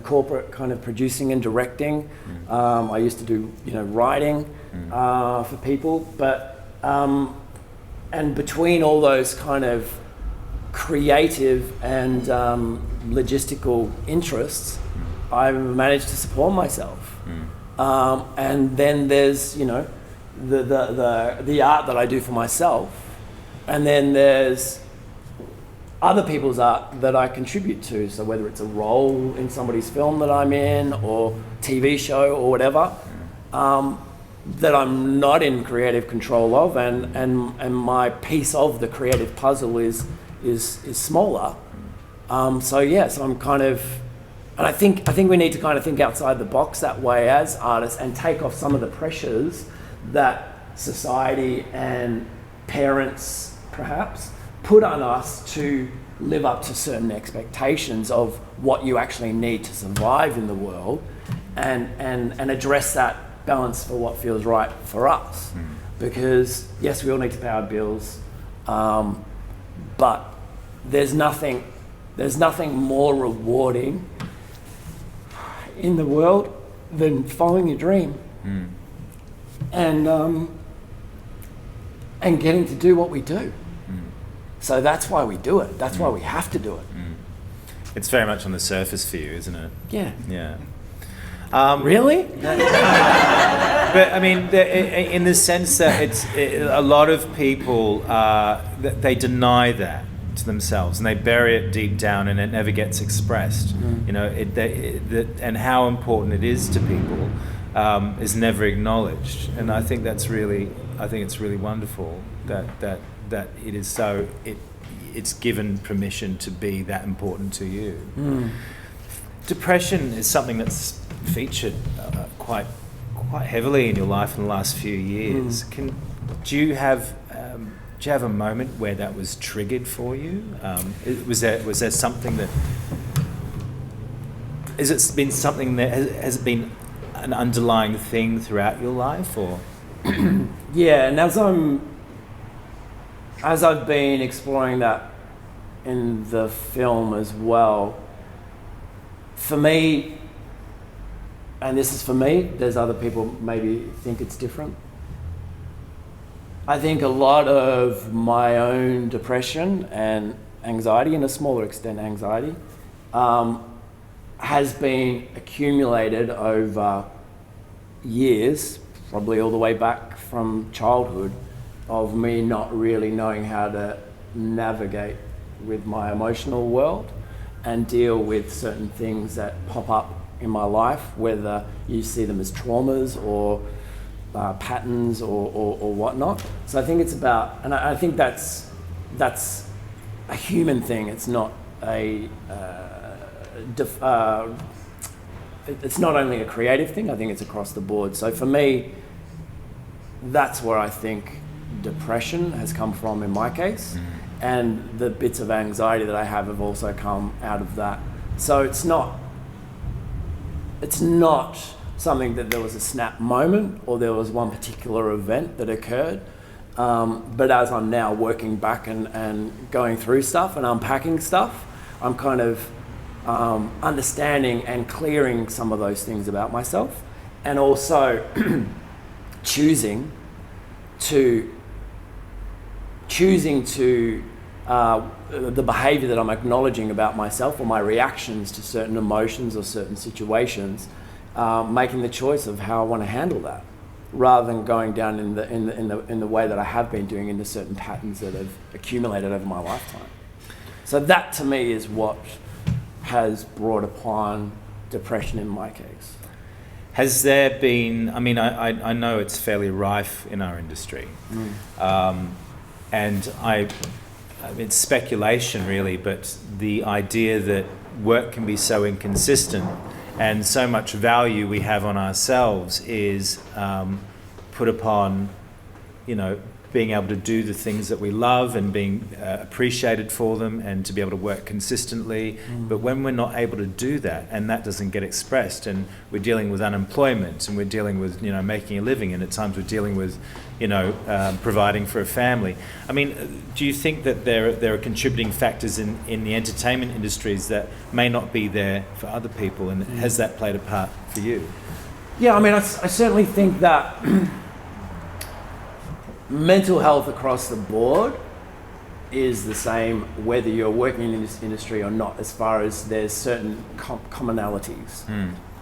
corporate kind of producing and directing. I used to do writing for people, but and between all those kind of creative and logistical interests, I've managed to support myself. And then there's the art that I do for myself, and then there's other people's art that I contribute to. So whether it's a role in somebody's film that I'm in, or TV show or whatever, that I'm not in creative control of, and my piece of the creative puzzle is smaller. So I'm kind of, and I think we need to kind of think outside the box that way as artists, and take off some of the pressures that society and parents perhaps put on us to live up to certain expectations of what you actually need to survive in the world, and address that balance for what feels right for us. Because yes, we all need to pay our bills, but there's nothing more rewarding in the world than following your dream and getting to do what we do. So that's why we do it. That's why we have to do it. It's very much on the surface for you, isn't it? Yeah. Yeah. Really? But I mean, in the sense that a lot of people, they deny that to themselves, and they bury it deep down, and it never gets expressed. And how important it is to people is never acknowledged. And I think it's really wonderful that it is so. It's given permission to be that important to you. Depression is something that's featured quite heavily in your life in the last few years. Do you have a moment where that was triggered for you? Was there something that has it been something that has it been an underlying thing throughout your life, or? Yeah, and as I've been exploring that in the film as well, for me, and this is for me, there's other people maybe think it's different. I think a lot of my own depression and anxiety, and a smaller extent anxiety, has been accumulated over years, probably all the way back from childhood, of me not really knowing how to navigate with my emotional world and deal with certain things that pop up in my life, whether you see them as traumas or patterns or whatnot. So I think it's about, and I think that's a human thing. It's not it's not only a creative thing. I think it's across the board. So for me, that's where I think depression has come from in my case, and the bits of anxiety that I have also come out of that. So it's not something that there was a snap moment or there was one particular event that occurred. But as I'm now working back and going through stuff and unpacking stuff, I'm kind of understanding and clearing some of those things about myself, and also choosing to the behavior that I'm acknowledging about myself, or my reactions to certain emotions or certain situations, making the choice of how I want to handle that, rather than going down in the way that I have been doing into certain patterns that have accumulated over my lifetime. So that to me is what has brought upon depression in my case. Has there been, I mean, I know it's fairly rife in our industry, and it's speculation really, but the idea that work can be so inconsistent and so much value we have on ourselves is put upon, being able to do the things that we love and being appreciated for them, and to be able to work consistently. But when we're not able to do that, and that doesn't get expressed, and we're dealing with unemployment, and we're dealing with making a living, and at times we're dealing with providing for a family. I mean, do you think that there are contributing factors in the entertainment industries that may not be there for other people, and has that played a part for you? Yeah, I mean, I certainly think that mental health across the board is the same whether you're working in this industry or not, as far as there's certain commonalities.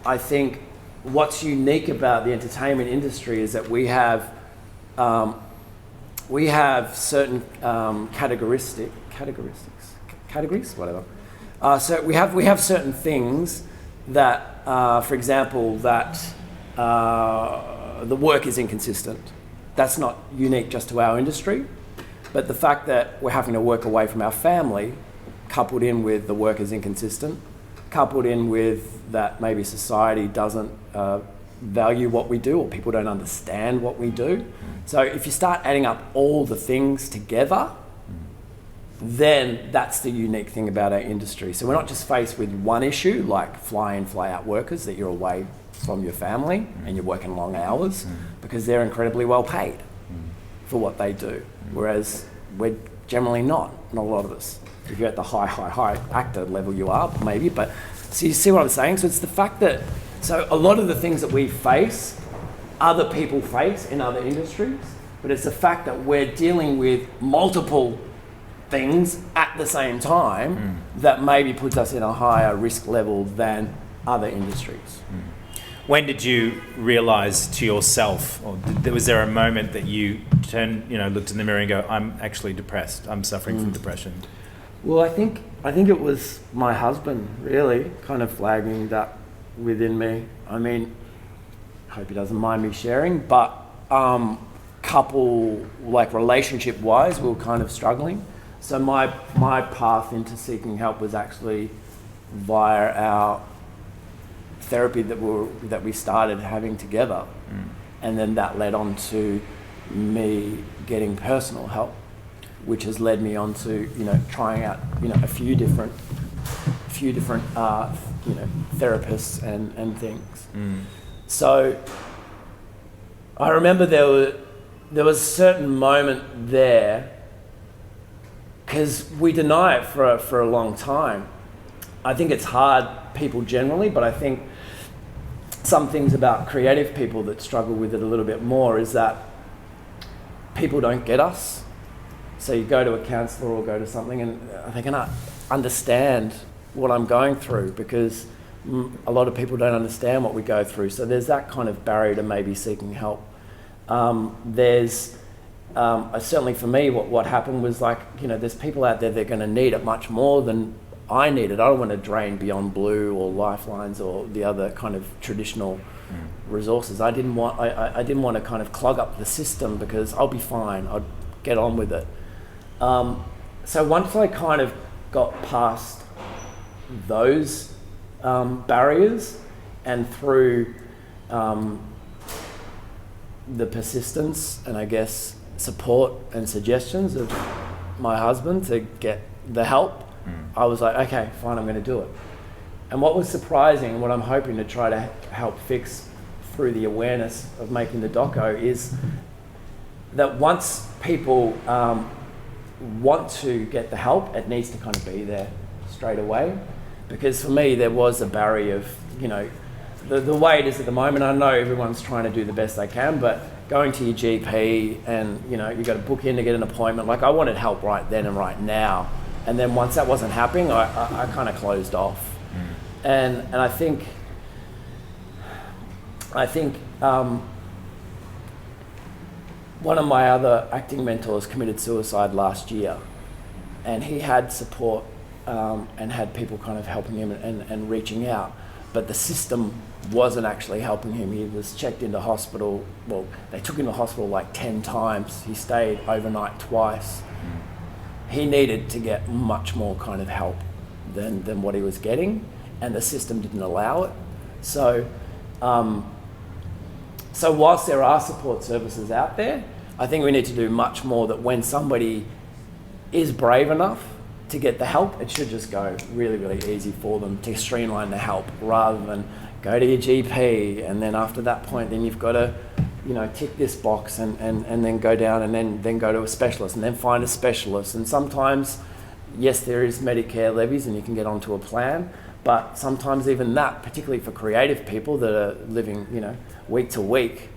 I think what's unique about the entertainment industry is that we have certain categories, whatever. So we have certain things that, for example, that the work is inconsistent. That's not unique just to our industry, but the fact that we're having to work away from our family, coupled in with the work is inconsistent, coupled in with that maybe society doesn't value what we do, or people don't understand what we do. So if you start adding up all the things together, then that's the unique thing about our industry. So we're not just faced with one issue like fly in, fly out workers, that you're away from your family and you're working long hours, because they're incredibly well paid for what they do, whereas we're generally not a lot of us. If you're at the high actor level, you are maybe, but so you see what I'm saying? So it's the fact that, so a lot of the things that we face, other people face in other industries, but it's the fact that we're dealing with multiple things at the same time that maybe puts us in a higher risk level than other industries. When did you realise to yourself, or was there a moment that you turned, looked in the mirror and go, I'm actually depressed, I'm suffering from depression? Well, I think it was my husband really kind of flagging that within me. I mean, I hope he doesn't mind me sharing, but relationship wise, we were kind of struggling. So my path into seeking help was actually via our therapy that we started having together, and then that led on to me getting personal help, which has led me on to trying out a few different few different therapists and things. So I remember there was a certain moment there, because we deny it for a long time. I think it's hard, people generally, but I think some things about creative people that struggle with it a little bit more is that people don't get us. So you go to a counsellor or go to something and they cannot understand what I'm going through, because a lot of people don't understand what we go through. So there's that kind of barrier to maybe seeking help. Certainly for me, what happened was there's people out there that are going to need it much more than I need it. I don't want to drain Beyond Blue or Lifelines or the other kind of traditional resources. I didn't want to kind of clog up the system, because I'll be fine. I'd get on with it. So once I kind of got past those barriers, and through the persistence and I guess support and suggestions of my husband to get the help, I was like, okay, fine, I'm going to do it. And what was surprising, and what I'm hoping to try to help fix through the awareness of making the doco, is that once people want to get the help, it needs to kind of be there straight away. Because for me, there was a barrier of, the way it is at the moment. I know everyone's trying to do the best they can, but going to your GP and, you got to book in to get an appointment. I wanted help right then and right now. And then once that wasn't happening, I kind of closed off. And I think one of my other acting mentors committed suicide last year, and he had support and had people kind of helping him and reaching out, but the system wasn't actually helping him. He was checked into hospital. Well, they took him to hospital 10 times. He stayed overnight twice. He needed to get much more kind of help than what he was getting, and the system didn't allow it. So whilst there are support services out there, I think we need to do much more, that when somebody is brave enough to get the help, it should just go really, really easy for them to streamline the help, rather than go to your GP and then after that point then you've got to tick this box and then go down and then go to a specialist and then find a specialist. And sometimes, yes, there is Medicare levies and you can get onto a plan, but sometimes even that, particularly for creative people that are living, week to week,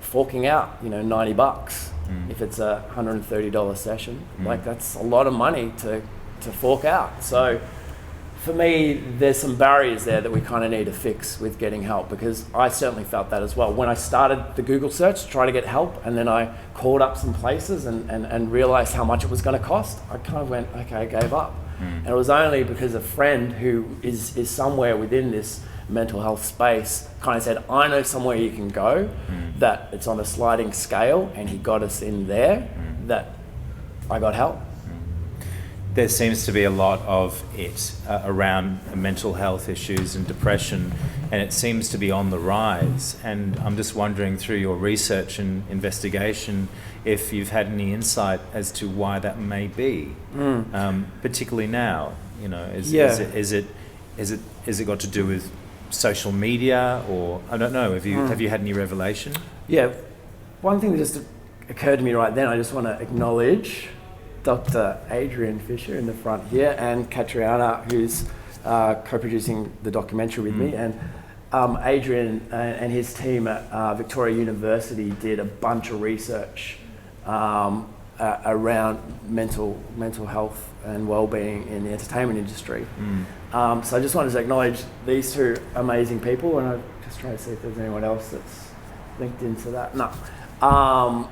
forking out, $90 if it's a $130 session. That's a lot of money to fork out. So for me, there's some barriers there that we kind of need to fix with getting help, because I certainly felt that as well. When I started the Google search to try to get help, and then I called up some places and realized how much it was going to cost, I kind of went, okay, I gave up. And it was only because a friend who is somewhere within this mental health space kind of said, I know somewhere you can go that it's on a sliding scale, and he got us in there, that I got help. There seems to be a lot of it around mental health issues and depression, and it seems to be on the rise. And I'm just wondering, through your research and investigation, if you've had any insight as to why that may be, particularly now. Is it got to do with social media, or I don't know? Have you had any revelation? Yeah, one thing that just occurred to me right then, I just want to acknowledge Dr. Adrian Fisher in the front here, and Catriona, who's co-producing the documentary with me. And Adrian and his team at Victoria University did a bunch of research around mental health and well-being in the entertainment industry. So I just wanted to acknowledge these two amazing people, and I'm just trying to see if there's anyone else that's linked into that. No.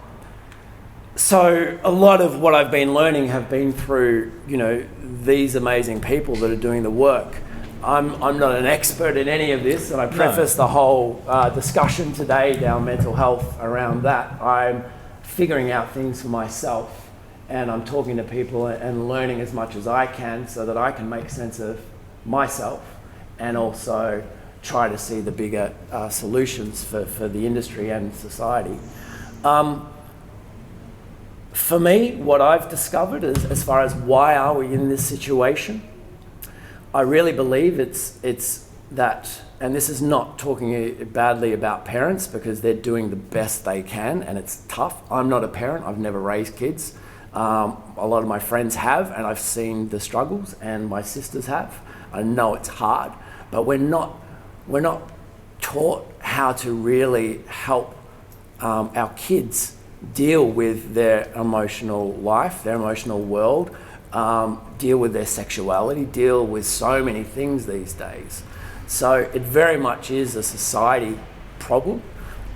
So a lot of what I've been learning have been through, these amazing people that are doing the work. I'm not an expert in any of this, and I preface the whole discussion today down mental health around that. I'm figuring out things for myself, and I'm talking to people and learning as much as I can so that I can make sense of myself, and also try to see the bigger solutions for the industry and society. For me, what I've discovered is, as far as why are we in this situation, I really believe it's that, and this is not talking badly about parents because they're doing the best they can and it's tough. I'm not a parent, I've never raised kids. A lot of my friends have, and I've seen the struggles, and my sisters have. I know it's hard, but we're not taught how to really help our kids deal with their emotional life, their emotional world, deal with their sexuality, deal with so many things these days. So it very much is a society problem.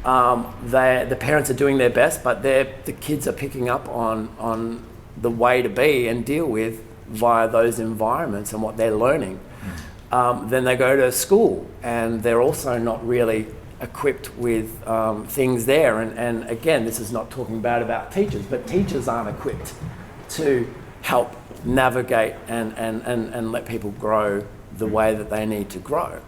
The parents are doing their best, but the kids are picking up on the way to be and deal with via those environments and what they're learning. Then they go to school and they're also not really equipped with things there. And again, this is not talking bad about teachers, but teachers aren't equipped to help navigate and let people grow the way that they need to grow.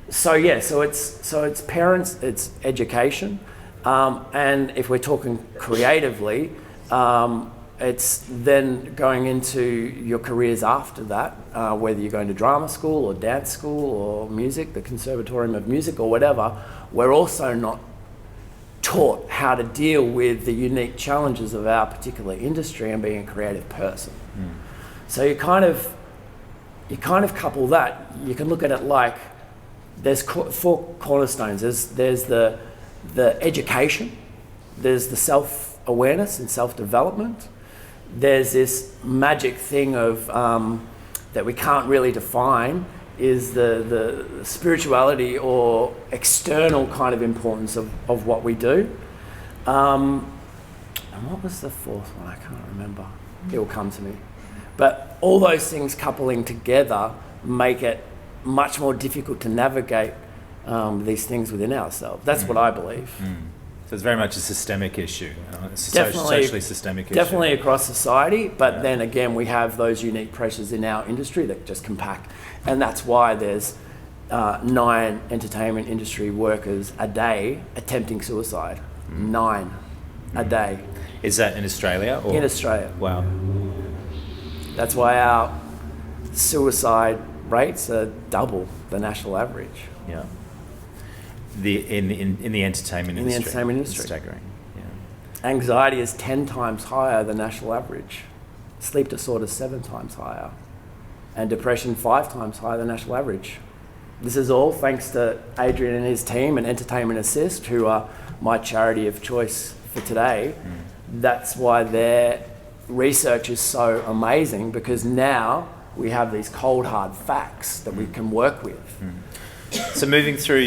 So it's parents, it's education, and if we're talking creatively, it's then going into your careers after that, whether you're going to drama school or dance school or music, the Conservatorium of Music or whatever. We're also not taught how to deal with the unique challenges of our particular industry and being a creative person. So you kind of couple that. You can look at it like there's four cornerstones. There's the education, there's the self-awareness and self-development. There's this magic thing of that we can't really define, is the spirituality or external kind of importance of what we do. And what was the fourth one? I can't remember. It will come to me. But all those things coupling together make it much more difficult to navigate these things within ourselves. That's what I believe. So it's very much a systemic issue, socially systemic issue. Definitely across society, but then again, we have those unique pressures in our industry that just compact. And that's why there's 9 entertainment industry workers a day attempting suicide. 9 a day. Is that in Australia? Or? In Australia. Wow. That's why our suicide rates are double the national average. Yeah. In the entertainment industry. In the entertainment industry. It's staggering. Yeah. Anxiety is 10 times higher than national average. Sleep disorder 7 times higher. And depression 5 times higher than national average. This is all thanks to Adrian and his team and Entertainment Assist, who are my charity of choice for today. That's why their research is so amazing, because now we have these cold hard facts that we can work with. So moving through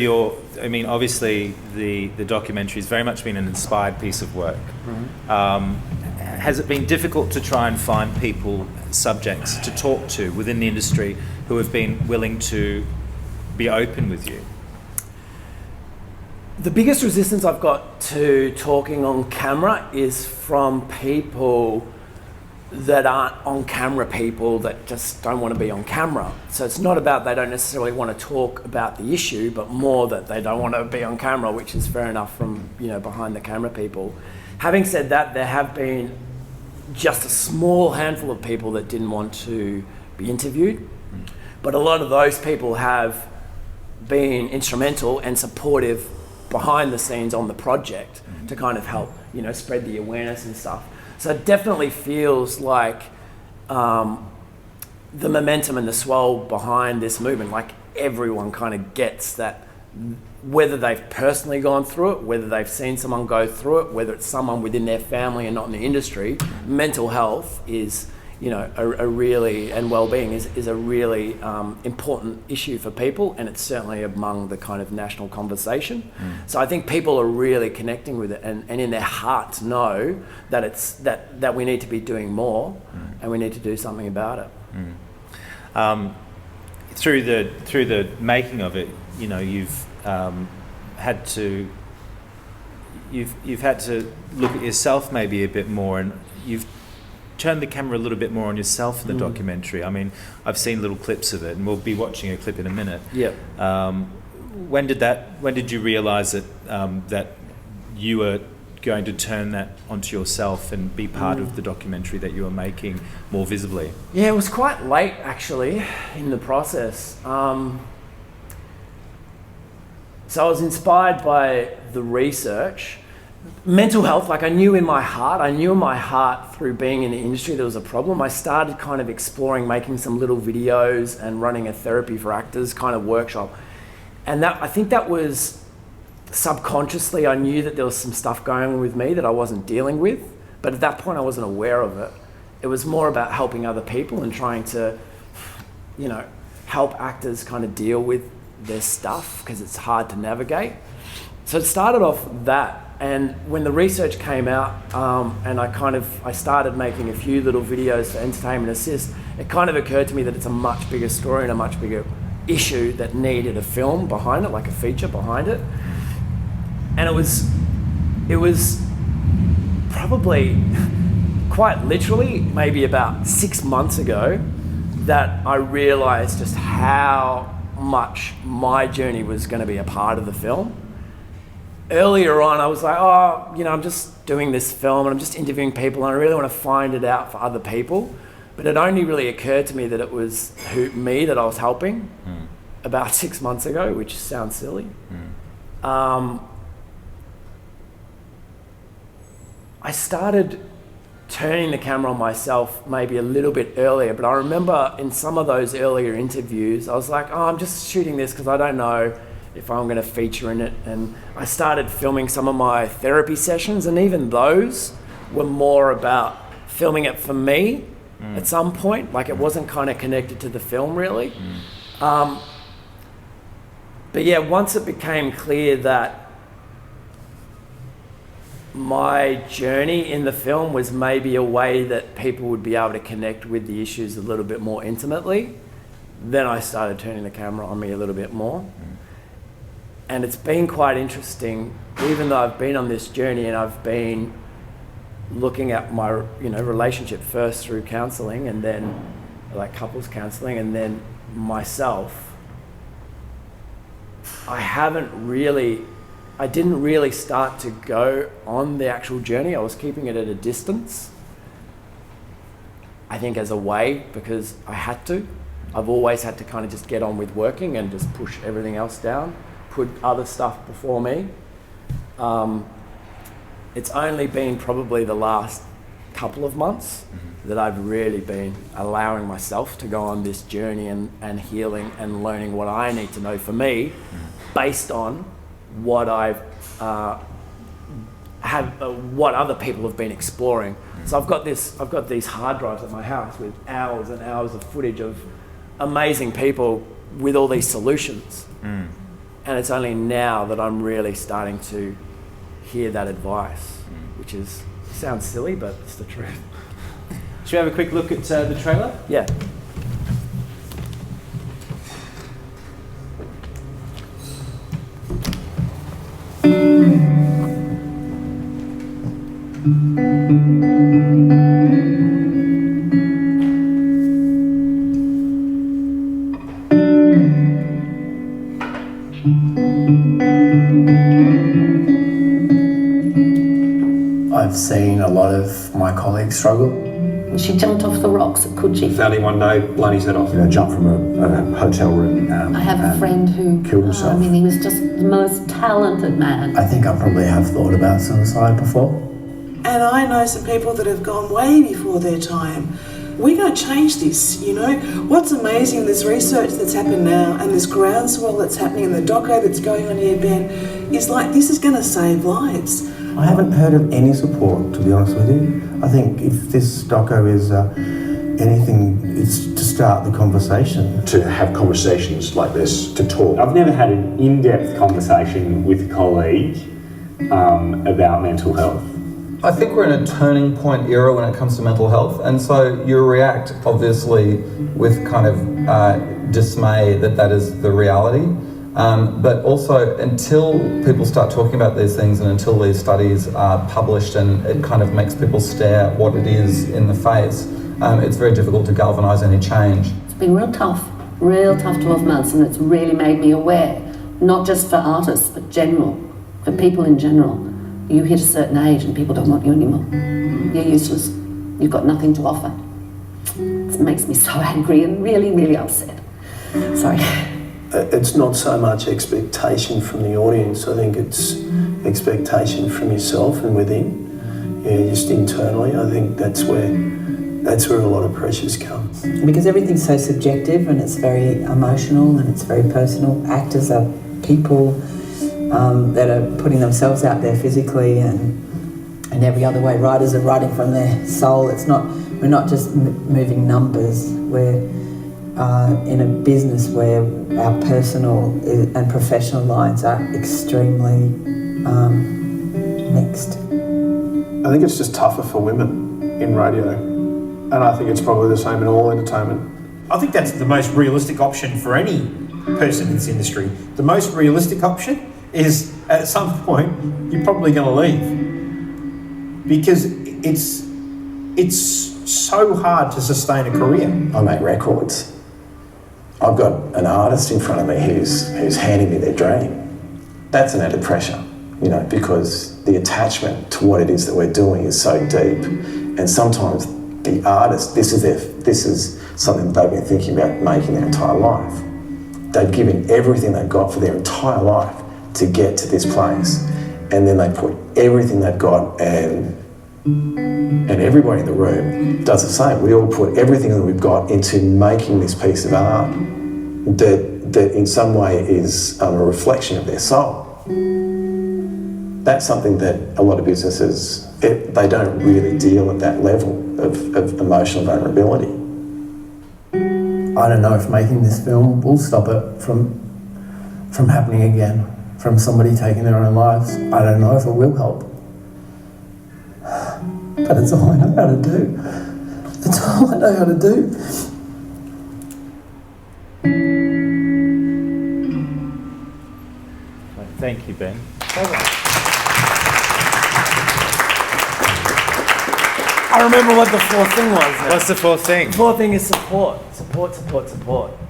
obviously the documentary has very much been an inspired piece of work. Has it been difficult to try and find people, subjects to talk to within the industry who have been willing to be open with you? The biggest resistance I've got to talking on camera is from people that aren't on camera, people that just don't want to be on camera. So it's not about they don't necessarily want to talk about the issue, but more that they don't want to be on camera, which is fair enough from behind the camera people. Having said that, there have been just a small handful of people that didn't want to be interviewed, but a lot of those people have been instrumental and supportive behind the scenes on the project to kind of help spread the awareness and stuff. So it definitely feels like the momentum and the swell behind this movement, like everyone kind of gets that, whether they've personally gone through it, whether they've seen someone go through it, whether it's someone within their family and not in the industry, mental health is, a really, and well-being is a really important issue for people, and it's certainly among the kind of national conversation. So I think people are really connecting with it and in their hearts know that it's that we need to be doing more and we need to do something about it. Through the making of it, you've had to look at yourself maybe a bit more, and you've turned the camera a little bit more on yourself in the documentary. I mean, I've seen little clips of it, and we'll be watching a clip in a minute. Yeah. When did you realise that that you were going to turn that onto yourself and be part of the documentary that you were making more visibly? Yeah, it was quite late actually in the process. So I was inspired by the research. Mental health, like I knew in my heart through being in the industry there was a problem. I started kind of exploring making some little videos and running a therapy for actors kind of workshop. And that, I think that was subconsciously, I knew that there was some stuff going on with me that I wasn't dealing with, but at that point I wasn't aware of it. It was more about helping other people and trying to, you know, help actors kind of deal with their stuff because it's hard to navigate. So it started off that. And when the research came out, and I started making a few little videos for Entertainment Assist, it kind of occurred to me that it's a much bigger story and a much bigger issue that needed a film behind it, like a feature behind it. And it was probably quite literally maybe about 6 months ago that I realized just how much my journey was going to be a part of the film. Earlier on, I was like, oh, you know, I'm just doing this film and I'm just interviewing people and I really want to find it out for other people. But it only really occurred to me that it was me that I was helping about 6 months ago, which sounds silly. I started turning the camera on myself maybe a little bit earlier, but I remember in some of those earlier interviews, I was like, oh, I'm just shooting this because I don't know if I'm going to feature in it. And I started filming some of my therapy sessions, and even those were more about filming it for me at some point. Like it wasn't kind of connected to the film really. But yeah, once it became clear that my journey in the film was maybe a way that people would be able to connect with the issues a little bit more intimately, then I started turning the camera on me a little bit more. And it's been quite interesting, even though I've been on this journey and I've been looking at my, you know, relationship first through counselling and then like couples counselling and then myself, I didn't really start to go on the actual journey. I was keeping it at a distance, I think as a way, because I had to. I've always had to kind of just get on with working and just push everything else down, put other stuff before me. It's only been probably the last couple of months that I've really been allowing myself to go on this journey and healing and learning what I need to know for me based on what I've what other people have been exploring. So I've got these hard drives at my house with hours and hours of footage of amazing people with all these solutions. And it's only now that I'm really starting to hear that advice, which sounds silly, but it's the truth. Should we have a quick look at the trailer? Yeah. I've seen a lot of my colleagues struggle. She jumped off the rocks at Coogee. Found him one day, blown his head off. You know, jumped from a hotel room. I have a friend who killed himself. I mean, he was just the most talented man. I think I probably have thought about suicide before. And I know some people that have gone way before their time. We're going to change this, you know. What's amazing, this research that's happened now and this groundswell that's happening and the doco that's going on here, Ben, is like this is going to save lives. I haven't heard of any support, to be honest with you. I think if this doco is anything, it's to start the conversation. To have conversations like this, to talk. I've never had an in-depth conversation with a colleague about mental health. I think we're in a turning point era when it comes to mental health, and so you react obviously with kind of dismay that is the reality. But also, until people start talking about these things and until these studies are published and it kind of makes people stare at what it is in the face, it's very difficult to galvanise any change. It's been real tough 12 months, and it's really made me aware, not just for artists, but for people in general, you hit a certain age and people don't want you anymore. You're useless. You've got nothing to offer. It makes me so angry and really, really upset. Sorry. It's not so much expectation from the audience. I think it's expectation from yourself and within. Yeah, just internally. I think that's where a lot of pressures come. Because everything's so subjective and it's very emotional and it's very personal. Actors are people that are putting themselves out there physically and every other way. Writers are writing from their soul. We're not just moving numbers. We're in a business where our personal and professional lines are extremely mixed. I think it's just tougher for women in radio, and I think it's probably the same in all entertainment. I think that's the most realistic option for any person in this industry. The most realistic option is at some point you're probably going to leave, because it's so hard to sustain a career. I make records. I've got an artist in front of me who's handing me their dream. That's an added pressure, you know, because the attachment to what it is that we're doing is so deep, and sometimes the artist, this is something that they've been thinking about making their entire life. They've given everything they've got for their entire life to get to this place, and then they put everything they've got, and everybody in the room does the same. We all put everything that we've got into making this piece of art that in some way is a reflection of their soul. That's something that a lot of businesses, they don't really deal at that level of emotional vulnerability. I don't know if making this film will stop it from happening again, from somebody taking their own lives. I don't know if it will help. But it's all I know how to do. It's all I know how to do. Thank you, Ben. I remember what the fourth thing was. What's the fourth thing? The fourth thing is support. Support.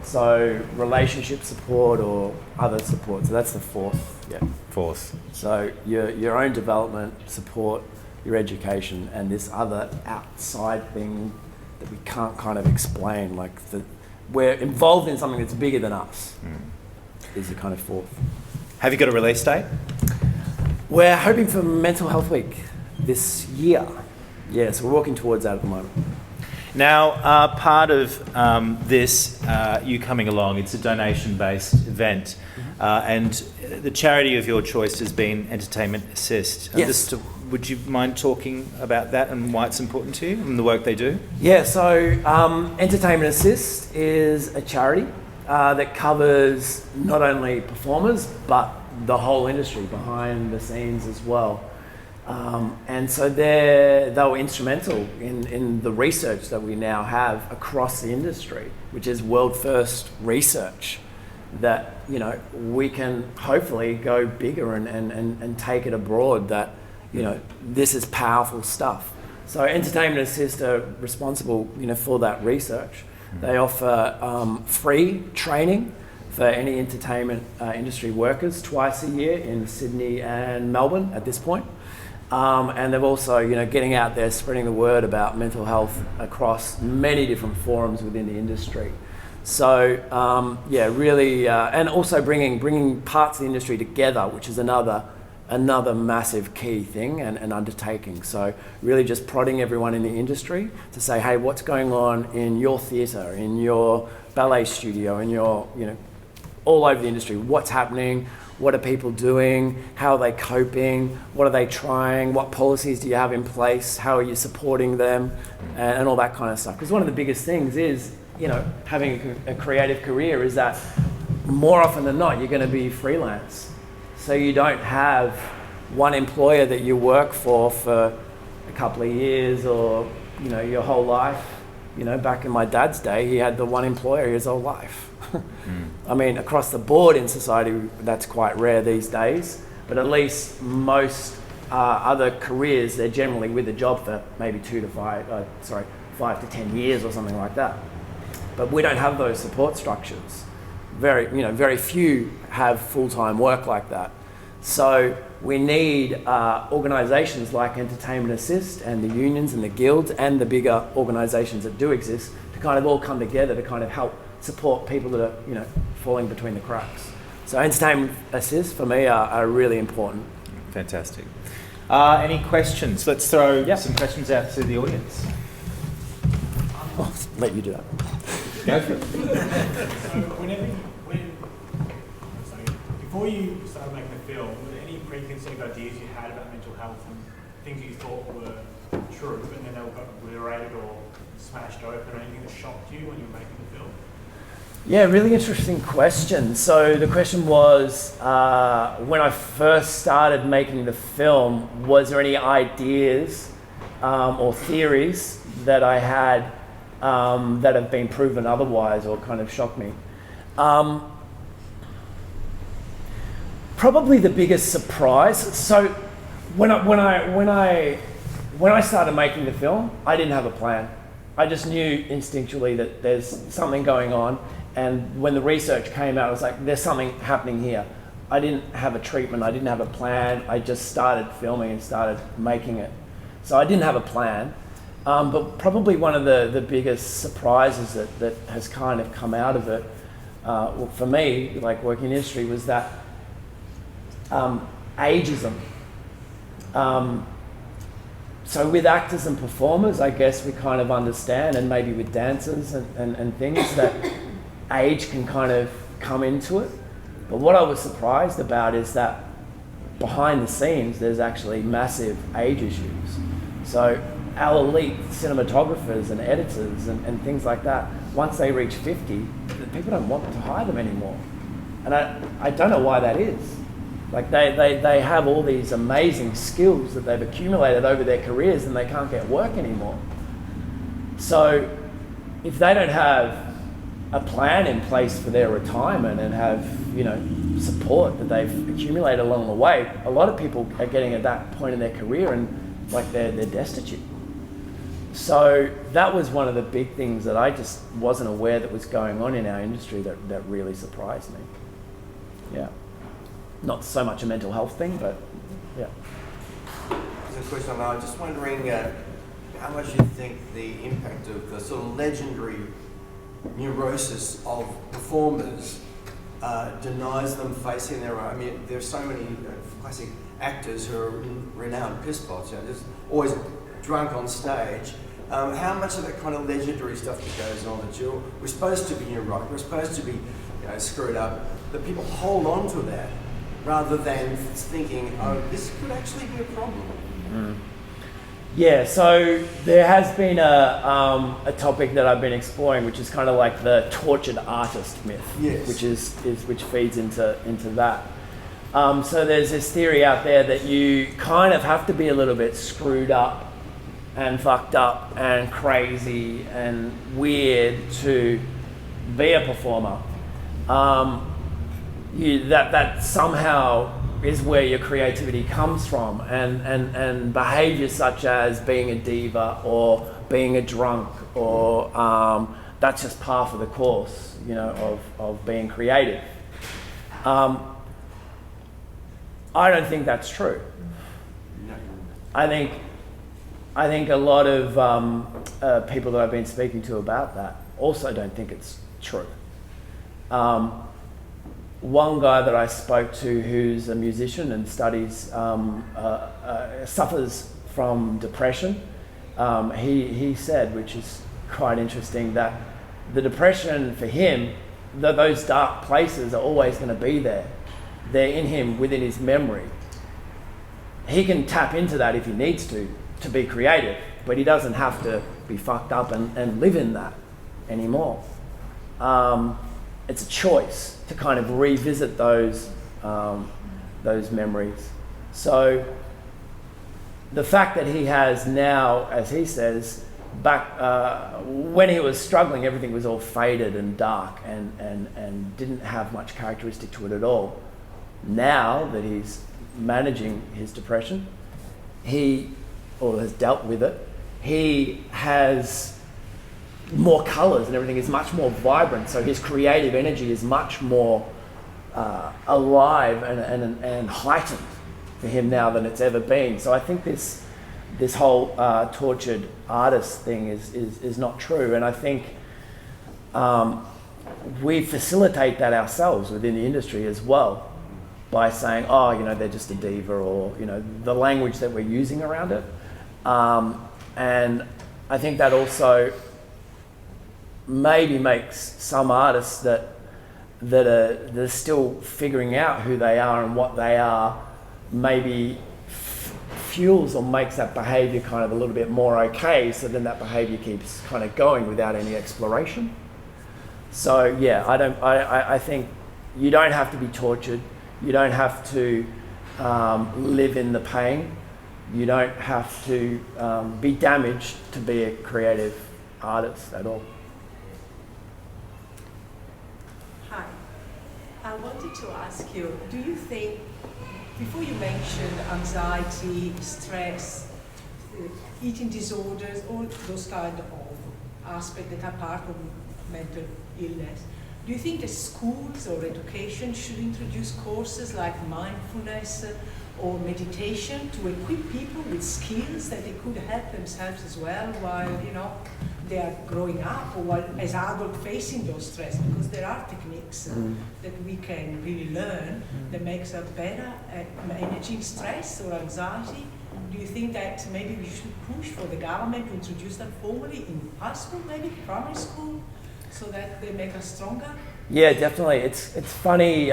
So relationship support or other support. So that's the fourth. Yeah. Fourth. So your own development, support, your education, and this other outside thing that we can't kind of explain, like we're involved in something that's bigger than us, is the kind of fourth. Have you got a release date? We're hoping for Mental Health Week this year. Yeah, so we're working towards that at the moment. Now, part of this, you coming along, it's a donation-based event, and the charity of your choice has been Entertainment Assist. Yes. Would you mind talking about that and why it's important to you and the work they do? Yeah, so Entertainment Assist is a charity that covers not only performers, but the whole industry behind the scenes as well. And so they were instrumental in the research that we now have across the industry, which is world first research that, you know, we can hopefully go bigger and take it abroad, that, you know, this is powerful stuff. So Entertainment Assist are responsible, you know, for that research. They offer free training for any entertainment industry workers twice a year in Sydney and Melbourne at this point. And they've also, you know, getting out there, spreading the word about mental health across many different forums within the industry. So, yeah, really, and also bringing parts of the industry together, which is another massive key thing and undertaking. So really just prodding everyone in the industry to say, hey, what's going on in your theatre, in your ballet studio, in your, you know, all over the industry, what's happening, what are people doing, how are they coping, what are they trying, what policies do you have in place, how are you supporting them, and all that kind of stuff. Because one of the biggest things is, you know, having a creative career is that more often than not, you're going to be freelance. So you don't have one employer that you work for a couple of years or, you know, your whole life. You know, back in my dad's day, he had the one employer his whole life. I mean, across the board in society, that's quite rare these days. But at least most other careers, they're generally with a job for maybe 5 to 10 years or something like that. But we don't have those support structures. Very few have full-time work like that. So we need organisations like Entertainment Assist and the unions and the guilds and the bigger organisations that do exist to kind of all come together to kind of help support people that are, falling between the cracks. So Entertainment Assist for me are really important. Fantastic. Any questions? Let's throw some questions out to the audience. I'll let you do that. Go for it. Before you started making the film, were there any preconceived ideas you had about mental health and things that you thought were true, and then they got obliterated or smashed open, or anything that shocked you when you were making the film? Yeah, really interesting question. So the question was, when I first started making the film, was there any ideas or theories that I had that have been proven otherwise or kind of shocked me? Probably the biggest surprise. So when I started making the film, I didn't have a plan. I just knew instinctually that there's something going on. And when the research came out, I was like, there's something happening here. I didn't have a treatment. I didn't have a plan. I just started filming and started making it. So I didn't have a plan. But probably one of the biggest surprises that has kind of come out of it, well, for me, like working in industry, was that ageism. So with actors and performers, I guess we kind of understand, and maybe with dancers and things, that age can kind of come into it. But what I was surprised about is that behind the scenes, there's actually massive age issues. So our elite cinematographers and editors and things like that, once they reach 50, people don't want to hire them anymore. And I don't know why that is. Like they have all these amazing skills that they've accumulated over their careers and they can't get work anymore. So if they don't have a plan in place for their retirement and have, support that they've accumulated along the way, a lot of people are getting at that point in their career and like they're destitute. So that was one of the big things that I just wasn't aware that was going on in our industry that really surprised me. Yeah. Not so much a mental health thing, but yeah. There's a question I'm just wondering how much you think the impact of the sort of legendary neurosis of performers denies them facing their own. I mean, there's so many classic actors who are renowned pisspots, just always drunk on stage. How much of that kind of legendary stuff that goes on that we're supposed to be neurotic, we're supposed to be screwed up, that people hold on to that rather than thinking, oh, this could actually be a problem. Mm. Yeah, so there has been a topic that I've been exploring, which is kind of like the tortured artist myth, yes. which feeds into that. So there's this theory out there that you kind of have to be a little bit screwed up and fucked up and crazy and weird to be a performer. That somehow is where your creativity comes from, and behaviours such as being a diva or being a drunk or that's just par for the course, of being creative. I don't think that's true. I think a lot of people that I've been speaking to about that also don't think it's true. One guy that I spoke to who's a musician and studies, suffers from depression, he said, which is quite interesting, that the depression for him, those dark places are always going to be there. They're in him, within his memory. He can tap into that if he needs to be creative, but he doesn't have to be fucked up and live in that anymore. It's a choice to kind of revisit those memories. So the fact that he has now, as he says, back when he was struggling, everything was all faded and dark and didn't have much characteristic to it at all. Now that he's managing his depression, or has dealt with it, he has more colours and everything is much more vibrant, so his creative energy is much more alive and heightened for him now than it's ever been. So I think this whole tortured artist thing is not true, and I think we facilitate that ourselves within the industry as well by saying, oh, you know, they're just a diva, or, you know, the language that we're using around it. And I think that also maybe makes some artists that are still figuring out who they are and what they are, maybe fuels or makes that behaviour kind of a little bit more okay, so then that behaviour keeps kind of going without any exploration. So yeah, I think you don't have to be tortured, you don't have to live in the pain, you don't have to be damaged to be a creative artist at all. Hi, I wanted to ask you, do you think, before you mentioned anxiety, stress, eating disorders, all those kind of aspects that are part of mental illness, do you think that schools or education should introduce courses like mindfulness or meditation to equip people with skills that they could help themselves as well while, you know, they are growing up, or while as adults facing those stress? Because there are techniques that we can really learn that makes us better at managing stress or anxiety. Do you think that maybe we should push for the government to introduce them formally in high school, maybe primary school, so that they make us stronger? Yeah, definitely. It's funny.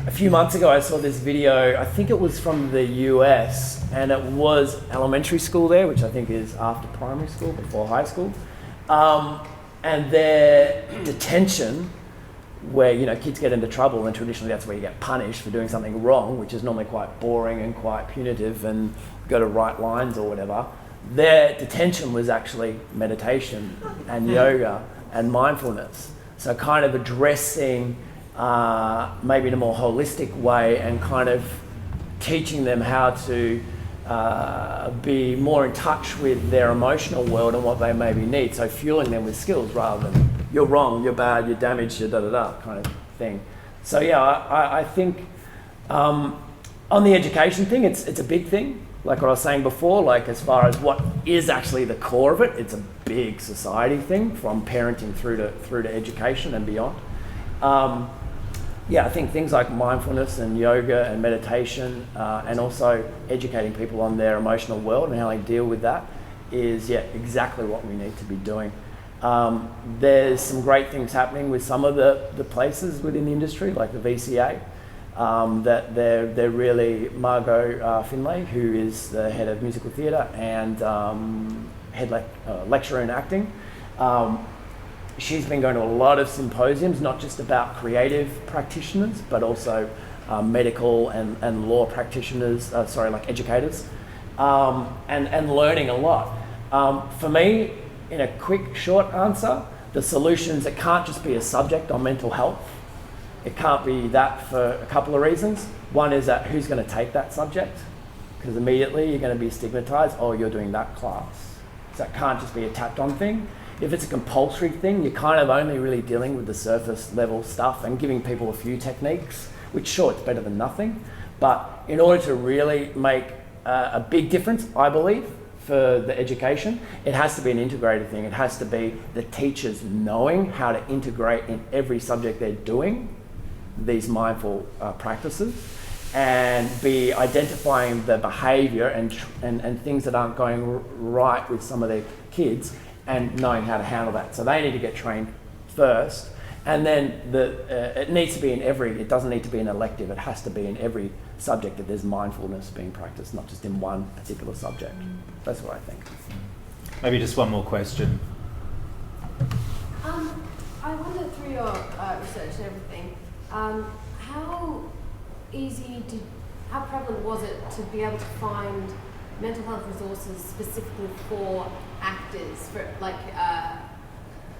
A few months ago, I saw this video. I think it was from the US, and it was elementary school there, which I think is after primary school, before high school, and their detention, where, you know, kids get into trouble, and traditionally that's where you get punished for doing something wrong, which is normally quite boring and quite punitive, and go to write lines or whatever. Their detention was actually meditation and yoga and mindfulness. So kind of addressing maybe in a more holistic way, and kind of teaching them how to be more in touch with their emotional world and what they maybe need. So fueling them with skills rather than you're wrong, you're bad, you're damaged, you're da-da-da kind of thing. So yeah, I think on the education thing, it's a big thing. Like what I was saying before, like as far as what is actually the core of it, it's a big society thing, from parenting through to education and beyond. Yeah, I think things like mindfulness and yoga and meditation, and also educating people on their emotional world and how they deal with that, is exactly what we need to be doing. There's some great things happening with some of the places within the industry, like the VCA. That they're really, Margot Finlay, who is the head of musical theatre and head lecturer in acting. She's been going to a lot of symposiums, not just about creative practitioners, but also medical and law practitioners, like educators, and learning a lot. For me, in a quick, short answer, the solutions, it can't just be a subject on mental health. It can't be that for a couple of reasons. One is that who's going to take that subject? Because immediately you're going to be stigmatized, oh, you're doing that class. So it can't just be a tapped on thing. If it's a compulsory thing, you're kind of only really dealing with the surface level stuff and giving people a few techniques, which sure, it's better than nothing. But in order to really make a big difference, I believe, for the education, it has to be an integrated thing. It has to be the teachers knowing how to integrate in every subject they're doing these mindful practices, and be identifying the behaviour and things that aren't going right with some of their kids, and knowing how to handle that. So they need to get trained first, and then it needs to be in every, it doesn't need to be an elective, it has to be in every subject that there's mindfulness being practiced, not just in one particular subject. That's what I think. Maybe just one more question. I wondered, through your research and everything, how prevalent was it to be able to find mental health resources specifically for actors, for like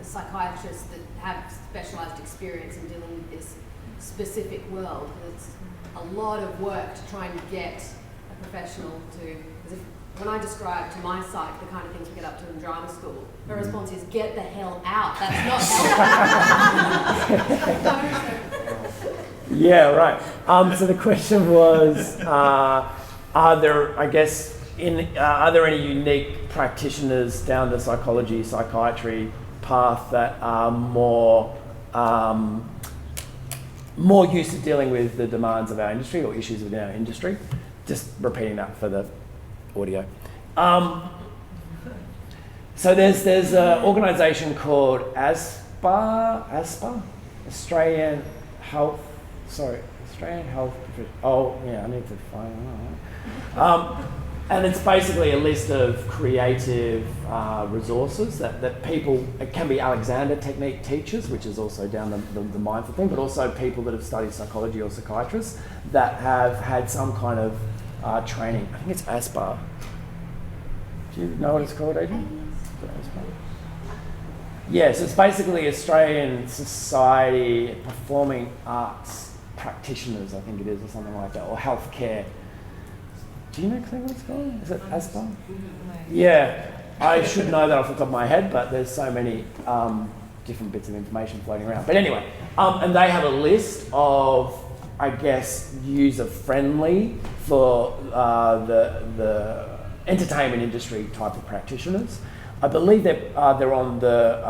psychiatrists that have specialised experience in dealing with this specific world? Because it's a lot of work to try and get a professional to, because when I describe to my psych the kind of things we get up to in drama school, her response is, get the hell out, that's not helpful. Yeah, right. So the question was, are there any unique practitioners down the psychology, psychiatry path that are more used to dealing with the demands of our industry or issues within our industry? Just repeating that for the audio. So there's an organisation called ASPA, Australian Health. Oh yeah, I need to find it. And it's basically a list of creative resources that people, it can be Alexander technique teachers, which is also down the mindful thing, but also people that have studied psychology or psychiatrists that have had some kind of training. I think it's ASPA. Do you know what it's called, Adrian? Yes, it's basically Australian Society of Performing Arts Practitioners, I think it is, or something like that, or healthcare. Do you know exactly what it's called? Is it ASPA? Yeah, I should know that off the top of my head, but there's so many different bits of information floating around. But anyway, and they have a list of, I guess, user-friendly for the entertainment industry type of practitioners. I believe they're on the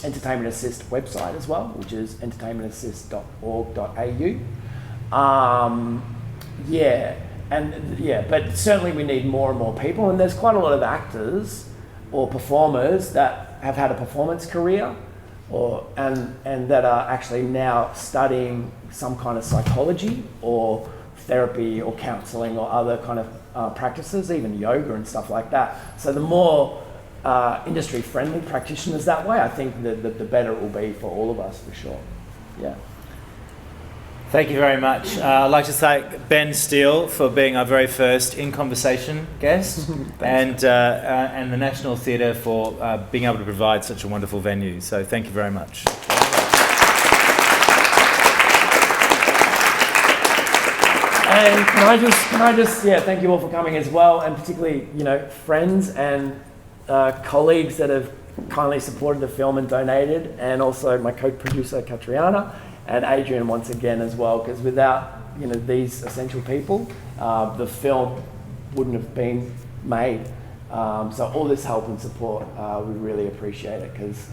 Entertainment Assist website as well, which is entertainmentassist.org.au. But certainly we need more and more people, and there's quite a lot of actors or performers that have had a performance career and that are actually now studying some kind of psychology or therapy or counselling or other kind of practices, even yoga and stuff like that. So the more industry-friendly practitioners that way, I think the better it will be for all of us, for sure. Yeah. Thank you very much. I'd like to thank Ben Steele for being our very first In Conversation guest, and the National Theatre for being able to provide such a wonderful venue. So thank you very much. And can I just thank you all for coming as well, and particularly, friends and colleagues that have kindly supported the film and donated, and also my co-producer Katriana and Adrian once again as well, because without these essential people, the film wouldn't have been made. So all this help and support, we really appreciate it, because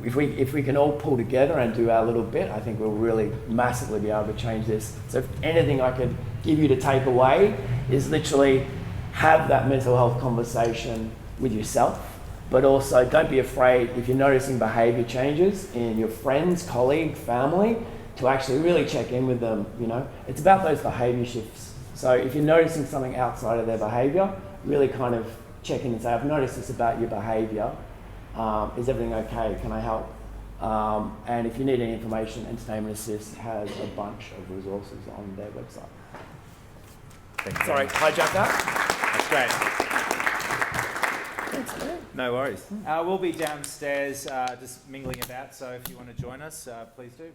if we can all pull together and do our little bit, I think we'll really massively be able to change this. So if anything I could give you to take away is literally have that mental health conversation with yourself, but also don't be afraid if you're noticing behaviour changes in your friends, colleague, family, to actually really check in with them. It's about those behaviour shifts. So if you're noticing something outside of their behaviour, really kind of check in and say, I've noticed this about your behaviour. Is everything okay? Can I help? And if you need any information, Entertainment Assist has a bunch of resources on their website. Sorry, hijack that. That's great. Thanks, man. No worries. We'll be downstairs just mingling about, so if you want to join us, please do.